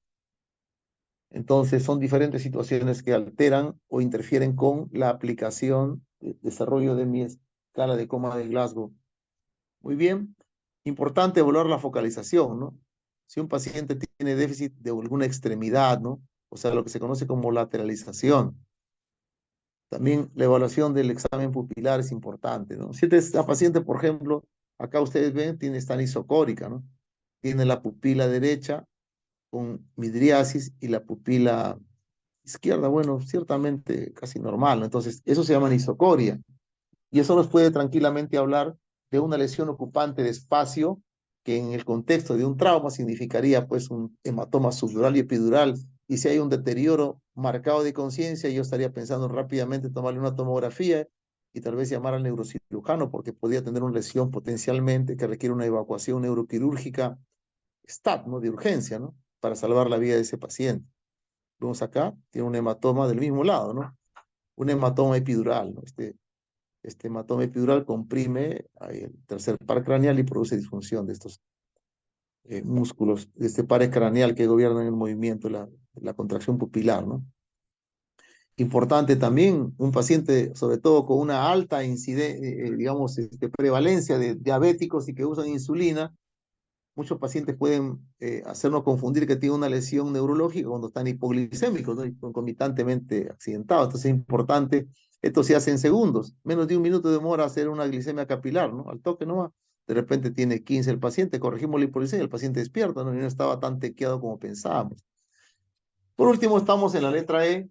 Entonces son diferentes situaciones que alteran o interfieren con la aplicación, desarrollo de mi escala de coma de Glasgow. Muy bien, importante evaluar la focalización, ¿no? Si un paciente tiene déficit de alguna extremidad, ¿no? O sea, lo que se conoce como lateralización. También la evaluación del examen pupilar es importante, ¿no? Si esta paciente, por ejemplo, acá ustedes ven, está anisocórica, ¿no? Tiene la pupila derecha con midriasis y la pupila izquierda, bueno, ciertamente casi normal, ¿no? Entonces, eso se llama anisocoria. Y eso nos puede tranquilamente hablar de una lesión ocupante de espacio que en el contexto de un trauma significaría pues un hematoma subdural y epidural. Y si hay un deterioro marcado de conciencia, yo estaría pensando rápidamente tomarle una tomografía y tal vez llamar al neurocirujano porque podría tener una lesión potencialmente que requiere una evacuación neuroquirúrgica STAT, ¿no? De urgencia, ¿no? Para salvar la vida de ese paciente. Vemos acá, tiene un hematoma del mismo lado, ¿no? Un hematoma epidural, ¿no? Este hematoma epidural comprime ahí el tercer par craneal y produce disfunción de estos músculos, de este par craneal que gobiernan el movimiento, la contracción pupilar, ¿no? Importante también, un paciente, sobre todo con una alta digamos, prevalencia de diabéticos y que usan insulina, muchos pacientes pueden hacernos confundir que tiene una lesión neurológica cuando están hipoglicémicos, ¿no? Y concomitantemente accidentados. Entonces es importante, esto se hace en segundos, menos de un minuto demora hacer una glicemia capilar, ¿no? Al toque nomás. De repente tiene 15 el paciente, corregimos la hipoglicemia, el paciente despierta, ¿no? Y no estaba tan tequeado como pensábamos. Por último, estamos en la letra E,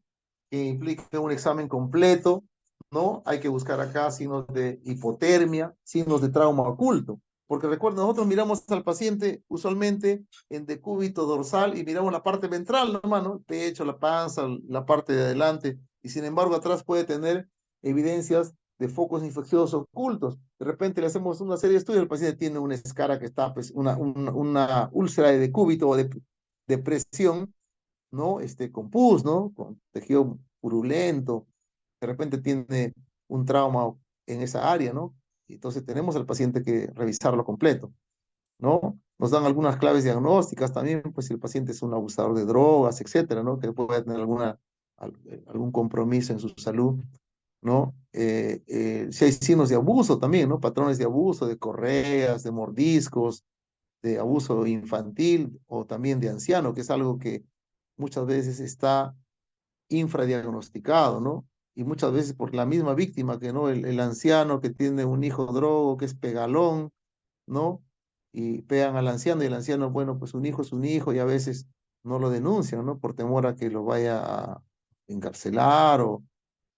que implica un examen completo, ¿no? Hay que buscar acá signos de hipotermia, signos de trauma oculto. Porque recuerden, nosotros miramos al paciente usualmente en decúbito dorsal y miramos la parte ventral, nomás, ¿no? El pecho, la panza, la parte de adelante. Y sin embargo, atrás puede tener evidencias de focos infecciosos ocultos. De repente le hacemos una serie de estudios, el paciente tiene una escara que está, pues, una úlcera de decúbito o de presión, ¿no? Con pus, ¿no? Con tejido purulento, de repente tiene un trauma en esa área, ¿no? Entonces tenemos al paciente que revisarlo completo, ¿no? Nos dan algunas claves diagnósticas también, pues si el paciente es un abusador de drogas, etcétera, ¿no? Que puede tener algún compromiso en su salud, ¿no? Si hay signos de abuso también, ¿no? Patrones de abuso, de correas, de mordiscos, de abuso infantil o también de anciano, que es algo que muchas veces está infradiagnosticado, ¿no? Y muchas veces por la misma víctima que, ¿no? El anciano que tiene un hijo drogo, que es pegalón, ¿no? Y pegan al anciano y el anciano, bueno, pues un hijo es un hijo y a veces no lo denuncian, ¿no? Por temor a que lo vaya a encarcelar o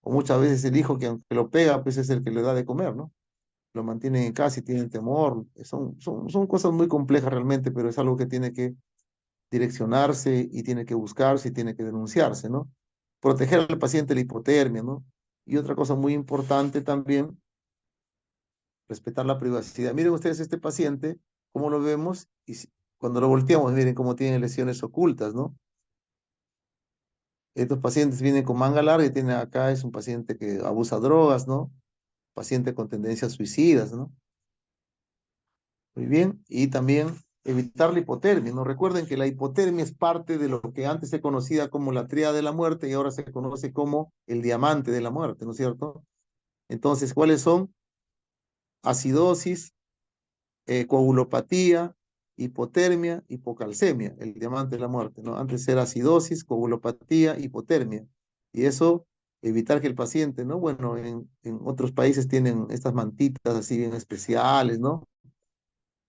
muchas veces el hijo que aunque lo pega, pues es el que le da de comer, ¿no? Lo mantienen en casa y tienen temor. Son cosas muy complejas realmente, pero es algo que tiene que direccionarse y tiene que buscarse y tiene que denunciarse, ¿no? Proteger al paciente de la hipotermia, ¿no? Y otra cosa muy importante también, respetar la privacidad. Miren ustedes este paciente, cómo lo vemos, y cuando lo volteamos, miren cómo tiene lesiones ocultas, ¿no? Estos pacientes vienen con manga larga y tiene acá es un paciente que abusa drogas, ¿no? Paciente con tendencias suicidas, ¿no? Muy bien, y también evitar la hipotermia, ¿no? Recuerden que la hipotermia es parte de lo que antes se conocía como la tríada de la muerte y ahora se conoce como el diamante de la muerte, ¿no es cierto? Entonces, ¿cuáles son? Acidosis, coagulopatía, hipotermia, hipocalcemia, el diamante de la muerte, ¿no? Antes era acidosis, coagulopatía, hipotermia. Y eso, evitar que el paciente, ¿no? Bueno, en otros países tienen estas mantitas así bien especiales, ¿no?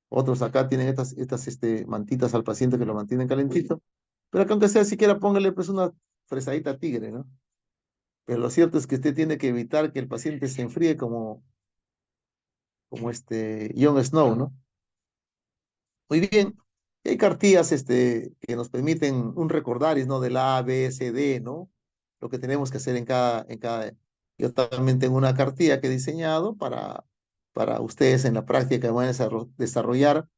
Otros acá tienen estas mantitas al paciente que lo mantienen calentito. Pero acá aunque sea siquiera póngale pues una fresadita tigre, ¿no? Pero lo cierto es que usted tiene que evitar que el paciente se enfríe como Jon Snow, ¿no? Muy bien. Y hay cartillas que nos permiten un recordaris, ¿no? Del A, B, C, D, ¿no? Lo que tenemos que hacer en cada. Yo también tengo una cartilla que he diseñado para ustedes en la práctica que van a desarrollar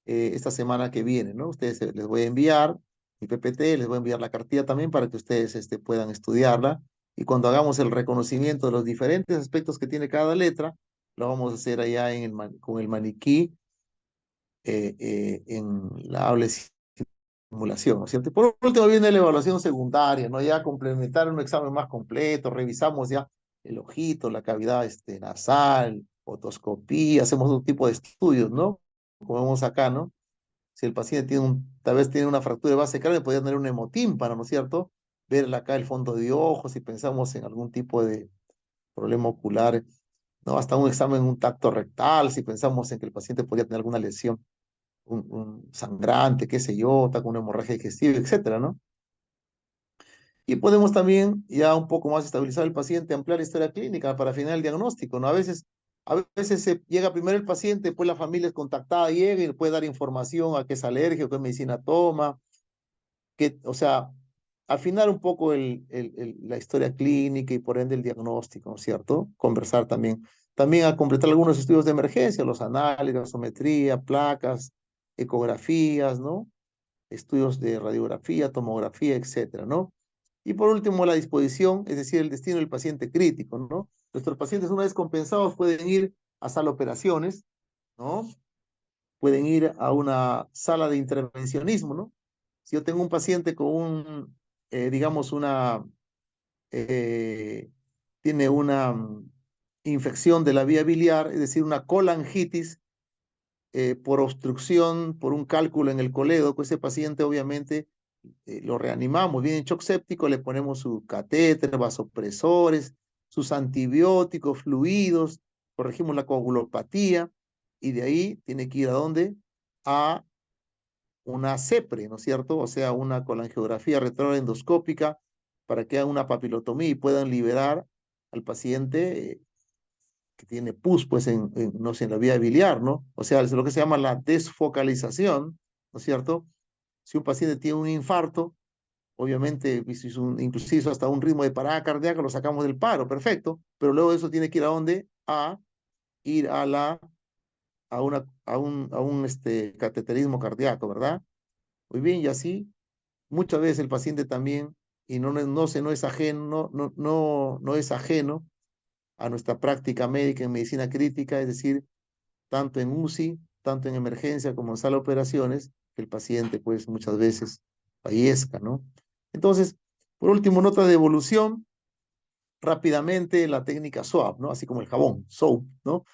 esta semana que viene, ¿no? Ustedes les voy a enviar mi PPT, les voy a enviar la cartilla también para que ustedes puedan estudiarla y cuando hagamos el reconocimiento de los diferentes aspectos que tiene cada letra, lo vamos a hacer allá con el maniquí en la aula de simulación, ¿no es cierto? Por último viene la evaluación secundaria, ¿no? Ya complementar un examen más completo, revisamos ya el ojito, la cavidad nasal, otoscopía, hacemos otro tipo de estudios, ¿no? Como vemos acá, ¿no? Si el paciente tal vez tiene una fractura de base craneal, podría tener un hemotímpano, ¿no es cierto? ver acá el fondo de ojos, si pensamos en algún tipo de problema ocular, ¿no? Hasta un examen, un tacto rectal, si pensamos en que el paciente podría tener alguna lesión, un sangrante, qué sé yo, está con una hemorragia digestiva, etcétera, ¿no? Y podemos también, ya un poco más estabilizar el paciente, ampliar la historia clínica para afinar el diagnóstico, ¿no? A veces llega primero el paciente, después la familia es contactada, llega y le puede dar información a qué es alérgico, qué medicina toma, o sea, afinar un poco la historia clínica y por ende el diagnóstico, ¿no es cierto? Conversar también. También a completar algunos estudios de emergencia, los análisis, gasometría, placas, ecografías, ¿no? Estudios de radiografía, tomografía, etcétera, ¿no? Y por último, la disposición, es decir, el destino del paciente crítico, ¿no? Nuestros pacientes, una vez compensados, pueden ir a sala de operaciones, ¿no? Pueden ir a una sala de intervencionismo, ¿no? Si yo tengo un paciente con digamos, eh, tiene una infección de la vía biliar, es decir, una colangitis por obstrucción, por un cálculo en el colédoco, ese paciente obviamente lo reanimamos, viene en shock séptico, le ponemos su catéter, vasopresores, sus antibióticos, fluidos, corregimos la coagulopatía y de ahí tiene que ir a dónde? A una CEPRE, ¿no es cierto? O sea, una colangiografía retrógrada endoscópica para que hagan una papilotomía y puedan liberar al paciente que tiene pus, pues, no sé, en la vía biliar, ¿no? O sea, es lo que se llama la desfocalización, ¿no es cierto? Si un paciente tiene un infarto, obviamente, inclusive hizo hasta un ritmo de parada cardíaca, lo sacamos del paro, perfecto, pero luego eso tiene que ir a dónde? A ir a un cateterismo cardíaco, ¿verdad? Muy bien, y así muchas veces el paciente también, y no es ajeno, no es ajeno a nuestra práctica médica en medicina crítica, es decir, tanto en UCI, tanto en emergencia como en sala de operaciones, que el paciente pues muchas veces fallezca, ¿no? Entonces, por último, nota de evolución, rápidamente la técnica SOAP, ¿no? Así como el jabón, SOAP, ¿no?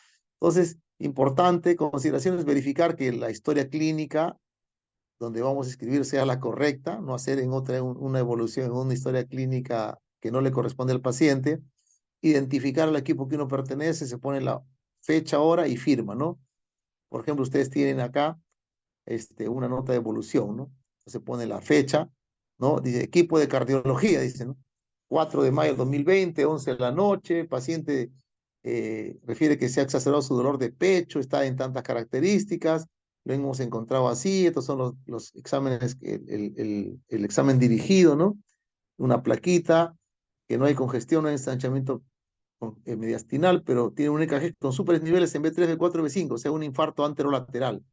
Entonces, importante consideración es verificar que la historia clínica donde vamos a escribir sea la correcta, no hacer en otra una evolución, en una historia clínica que no le corresponde al paciente, identificar al equipo que uno pertenece, se pone la fecha, hora y firma, ¿no? Por ejemplo, ustedes tienen acá una nota de evolución, ¿no? Se pone la fecha, ¿no? Dice equipo de cardiología, dice, ¿no? 4 de mayo del 2020, 11 de la noche, paciente refiere que se ha exacerbado su dolor de pecho, está en tantas características, lo hemos encontrado así, estos son los exámenes, el examen dirigido, ¿no? Una plaquita, que no hay congestión, no hay ensanchamiento mediastinal, pero tiene un EKG con superiores niveles en B3, B4, B5, o sea, un infarto anterolateral.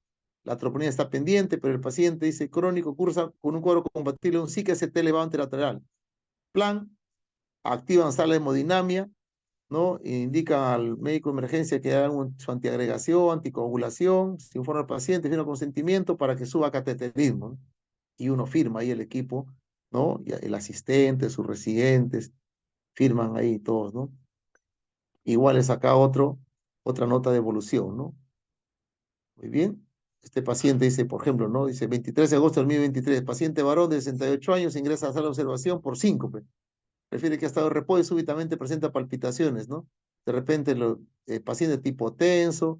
La troponina está pendiente, pero el paciente dice crónico, cursa con un cuadro compatible, un SIC-ST elevado anterolateral. Plan, activan sala de hemodinamia, ¿no? E indica al médico de emergencia que haga su antiagregación, anticoagulación, se informa al paciente, firma consentimiento para que suba a cateterismo, ¿no? Y uno firma ahí el equipo, ¿no? Y el asistente, sus residentes, firman ahí todos, ¿no? Igual es acá otra nota de evolución, ¿no? Muy bien. Este paciente dice, por ejemplo, ¿no? Dice 23 de agosto del 2023, paciente varón de 68 años ingresa a sala de observación por síncope. Refiere que ha estado en reposo y súbitamente presenta palpitaciones, ¿no? De repente el paciente tipo tenso,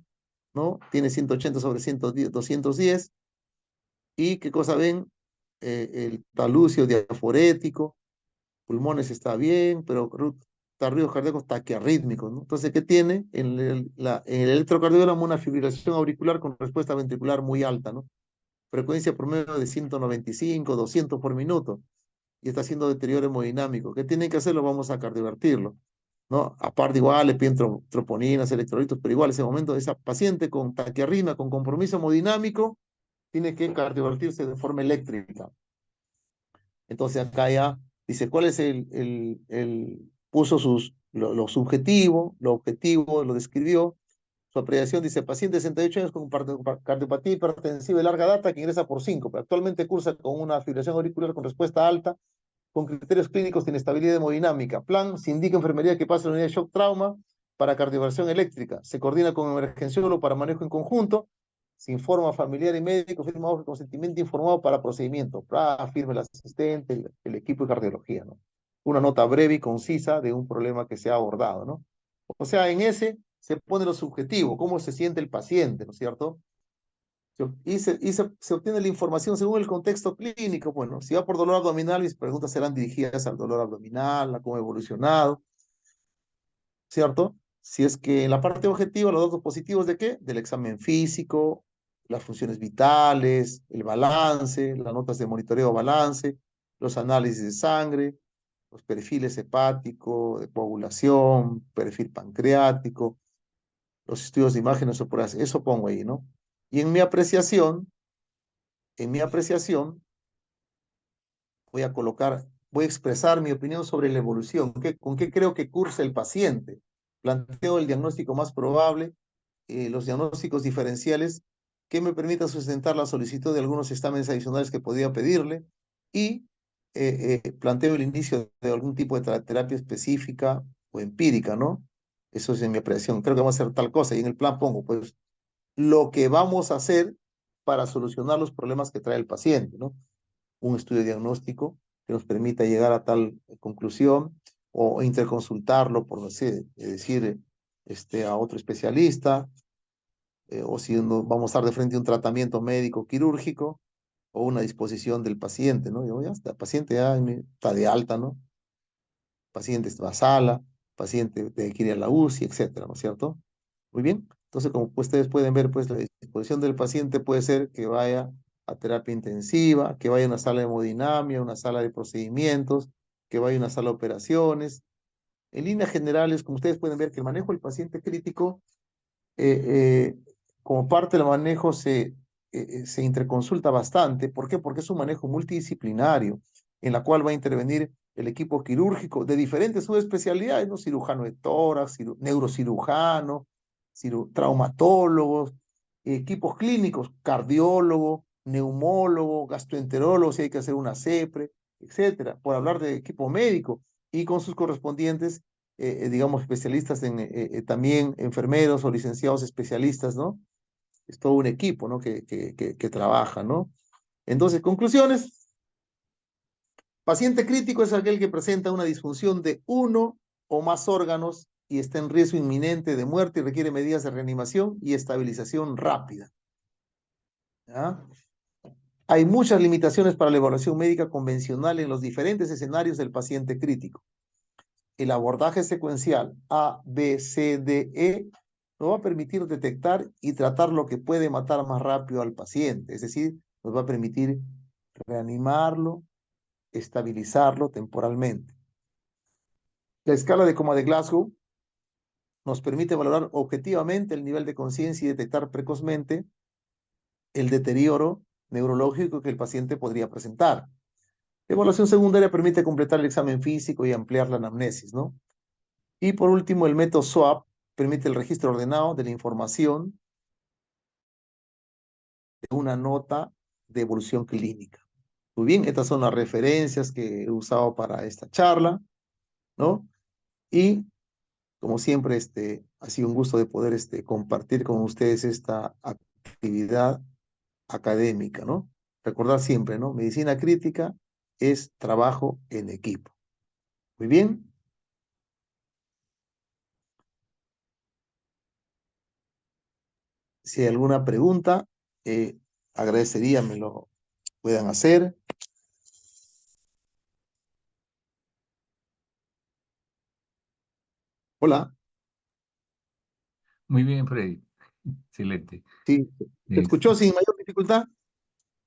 ¿no? Tiene 180 sobre 110, 210. ¿Y qué cosa ven? El talucio diaforético, pulmones está bien, pero ruidos cardíacos taquiarrítmicos, ¿no? Entonces, ¿qué tiene? En el electrocardiograma una fibrilación auricular con respuesta ventricular muy alta, ¿no? Frecuencia promedio de 195, 200 por minuto, y está haciendo deterioro hemodinámico. ¿Qué tienen que hacerlo? Vamos a cardiovertirlo, ¿no? Aparte, igual le piden troponinas, electrolitos, pero igual en ese momento esa paciente con taquiarritmia, con compromiso hemodinámico, tiene que cardiovertirse de forma eléctrica. Entonces acá ya dice cuál es puso lo subjetivo, lo objetivo, lo describió. Su apreciación dice, paciente de 68 años con cardiopatía hipertensiva de larga data que ingresa por 5, pero actualmente cursa con una fibrilación auricular con respuesta alta, con criterios clínicos de inestabilidad hemodinámica. Plan, se indica enfermería que pasa a la unidad de shock trauma para cardioversión eléctrica. Se coordina con emergenciólogo para manejo en conjunto. Se informa familiar y médico, firma hoja de consentimiento informado para procedimiento. Firma el asistente, el equipo de cardiología, ¿no? Una nota breve y concisa de un problema que se ha abordado, ¿no? O sea, en ese se pone lo subjetivo, cómo se siente el paciente, ¿no es cierto? Se obtiene la información según el contexto clínico. Bueno, si va por dolor abdominal, mis preguntas serán dirigidas al dolor abdominal, a cómo ha evolucionado, ¿cierto? Si es que en la parte objetiva, los datos positivos de qué? Del examen físico, las funciones vitales, el balance, las notas de monitoreo balance, los análisis de sangre, los perfiles hepático, de coagulación, perfil pancreático, los estudios de imágenes operadas, eso pongo ahí, ¿no? Y en mi apreciación, voy a expresar mi opinión sobre la evolución, con qué creo que cursa el paciente. Planteo el diagnóstico más probable, los diagnósticos diferenciales que me permitan sustentar la solicitud de algunos exámenes adicionales que podría pedirle y planteo el inicio de algún tipo de terapia específica o empírica, ¿no? Eso es en mi apreciación. Creo que vamos a hacer tal cosa y en el plan pongo, pues, lo que vamos a hacer para solucionar los problemas que trae el paciente, ¿no? Un estudio diagnóstico que nos permita llegar a tal conclusión o interconsultarlo, por decir, a otro especialista, o si vamos a estar de frente a un tratamiento médico quirúrgico o una disposición del paciente, ¿no? Ya está, el paciente ya está de alta, ¿no? Paciente está a sala, paciente tiene que ir a la UCI, etcétera, ¿no es cierto? Muy bien. Entonces, como ustedes pueden ver, pues la disposición del paciente puede ser que vaya a terapia intensiva, que vaya a una sala de hemodinamia, una sala de procedimientos, que vaya a una sala de operaciones. En líneas generales, como ustedes pueden ver, que el manejo del paciente crítico, eh, como parte del manejo, se interconsulta bastante. ¿Por qué? Porque es un manejo multidisciplinario, en la cual va a intervenir el equipo quirúrgico de diferentes subespecialidades, ¿no? Cirujano de tórax, neurocirujano, traumatólogos, equipos clínicos, cardiólogo, neumólogo, gastroenterólogo, si hay que hacer una CEPRE, etcétera, por hablar de equipo médico y con sus correspondientes, digamos, especialistas también enfermeros o licenciados especialistas, ¿no? Es todo un equipo, ¿no? Que trabaja, ¿no? Entonces, conclusiones. Paciente crítico es aquel que presenta una disfunción de uno o más órganos y está en riesgo inminente de muerte y requiere medidas de reanimación y estabilización rápida. ¿Ya? Hay muchas limitaciones para la evaluación médica convencional en los diferentes escenarios del paciente crítico. El abordaje secuencial A, B, C, D, E nos va a permitir detectar y tratar lo que puede matar más rápido al paciente, es decir, nos va a permitir reanimarlo, estabilizarlo temporalmente. La escala de coma de Glasgow nos permite valorar objetivamente el nivel de conciencia y detectar precozmente el deterioro neurológico que el paciente podría presentar. La evaluación secundaria permite completar el examen físico y ampliar la anamnesis, ¿no? Y por último, el método SWAP permite el registro ordenado de la información de una nota de evolución clínica. Muy bien, estas son las referencias que he usado para esta charla, ¿no? Y como siempre, ha sido un gusto de poder compartir con ustedes esta actividad académica, ¿no? Recordar siempre, ¿no? Medicina crítica es trabajo en equipo. Muy bien. Si hay alguna pregunta, agradecería me lo puedan hacer. Hola. Muy bien, Freddy. Excelente. Sí, ¿te escuchó sin mayor dificultad?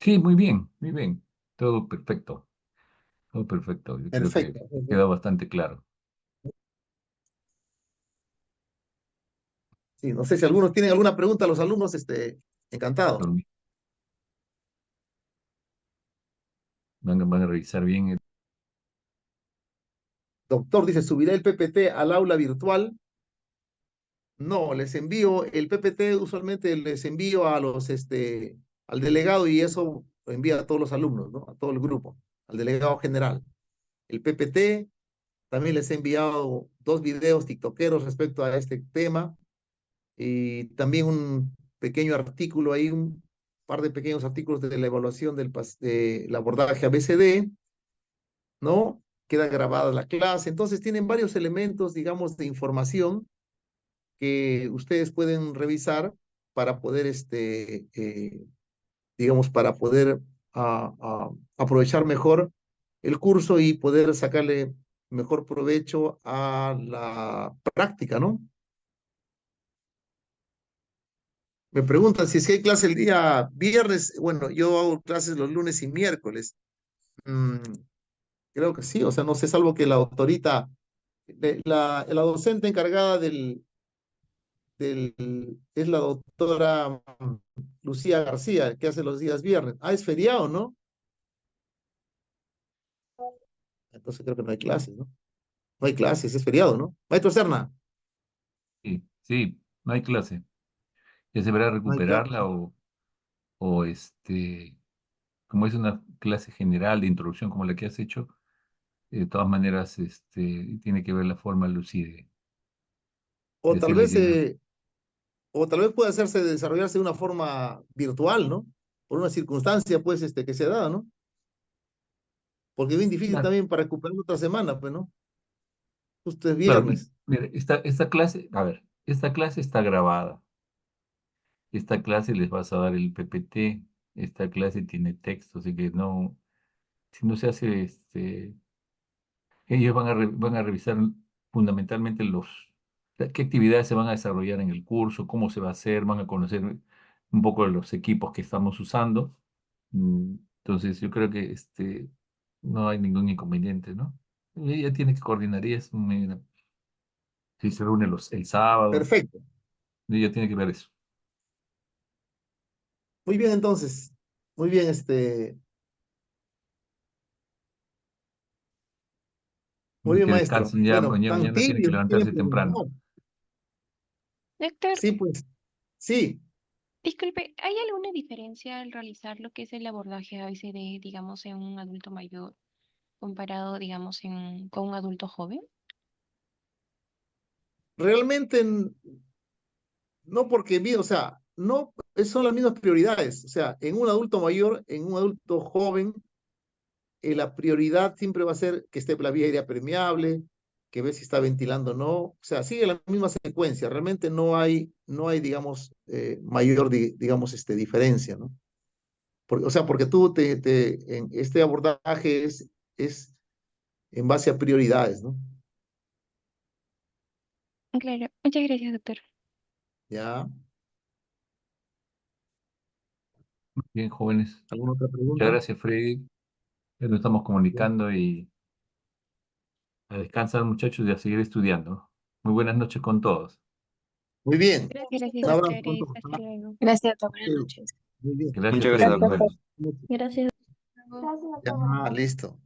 Sí, muy bien, muy bien. Todo perfecto. Todo perfecto. Yo creo que Perfecto. queda bastante claro. Sí, no sé si algunos tienen alguna pregunta, los alumnos, encantado. Dormir. Van a revisar bien. Doctor, dice, ¿subirá el PPT al aula virtual? No, les envío el PPT, usualmente les envío al delegado y eso lo envía a todos los alumnos, ¿no? A todo el grupo, al delegado general. El PPT, también les he enviado 2 videos tiktokeros respecto a este tema y también un pequeño artículo ahí, un par de pequeños artículos de la evaluación del abordaje ABCD, ¿no? Queda grabada la clase. Entonces tienen varios elementos, digamos, de información que ustedes pueden revisar para poder, digamos, para poder aprovechar mejor el curso y poder sacarle mejor provecho a la práctica, ¿no? Me preguntan si es que hay clase el día viernes. Bueno, yo hago clases los lunes y miércoles. Mm, creo que sí, o sea, no sé, salvo que la autorita, la docente encargada es la doctora Lucía García, que hace los días viernes. Ah, es feriado, ¿no? Entonces creo que no hay clases, ¿no? No hay clases, es feriado, ¿no? Maestro Serna, Sí, sí, no hay clase. Ya se verá no hay clase. recuperarla o como es una clase general de introducción como la que has hecho, de todas maneras, tiene que ver la forma, Lucy, O de tal hacerle vez, llegar. o tal vez puede desarrollarse de una forma virtual, ¿no? Por una circunstancia, pues, que se da, ¿no? Porque es bien difícil Claro, también para recuperar otra semana, pues, ¿no? Justo es claro, viernes. mire, esta clase, a ver, esta clase está grabada. Esta clase les vas a dar el PPT. Esta clase tiene texto, así que no, si no se hace, ellos van a revisar fundamentalmente qué actividades se van a desarrollar en el curso, cómo se va a hacer, van a conocer un poco de los equipos que estamos usando. Entonces, yo creo que no hay ningún inconveniente, ¿no? Ella tiene que coordinar y si se reúne el sábado, Perfecto. ella tiene que ver eso. Muy bien, entonces. Muy bien, muy bien, Que maestro. descansen ya, Bueno, mañana, tan mañana tienen que tibio, no quieren levantarse temprano. preguntar. Doctor, Sí, pues, sí. disculpe, ¿hay alguna diferencia al realizar lo que es el abordaje ABCD, digamos, en un adulto mayor comparado, digamos, con un adulto joven? Realmente no porque, o sea, no son las mismas prioridades. O sea, en un adulto mayor, en un adulto joven, la prioridad siempre va a ser que esté la vía aérea permeable, que ve si está ventilando o no. O sea, sigue la misma secuencia. Realmente no hay digamos, mayor, digamos, diferencia, ¿no? O sea, porque tú en este abordaje es en base a prioridades, ¿no? Claro, muchas gracias, doctor. ¿Ya? Bien, jóvenes. ¿Alguna otra Muchas pregunta? gracias, Freddy. Ya nos estamos comunicando y a descansar, muchachos, y a seguir estudiando. Muy buenas noches con todos. Muy bien. Gracias, Un abrazo con doctores. todos. Hasta luego. Gracias, doctor. Buenas noches. Muy bien. Gracias, Muchas gracias, Freddy. Nos doctor. vemos. Gracias. Ya, listo.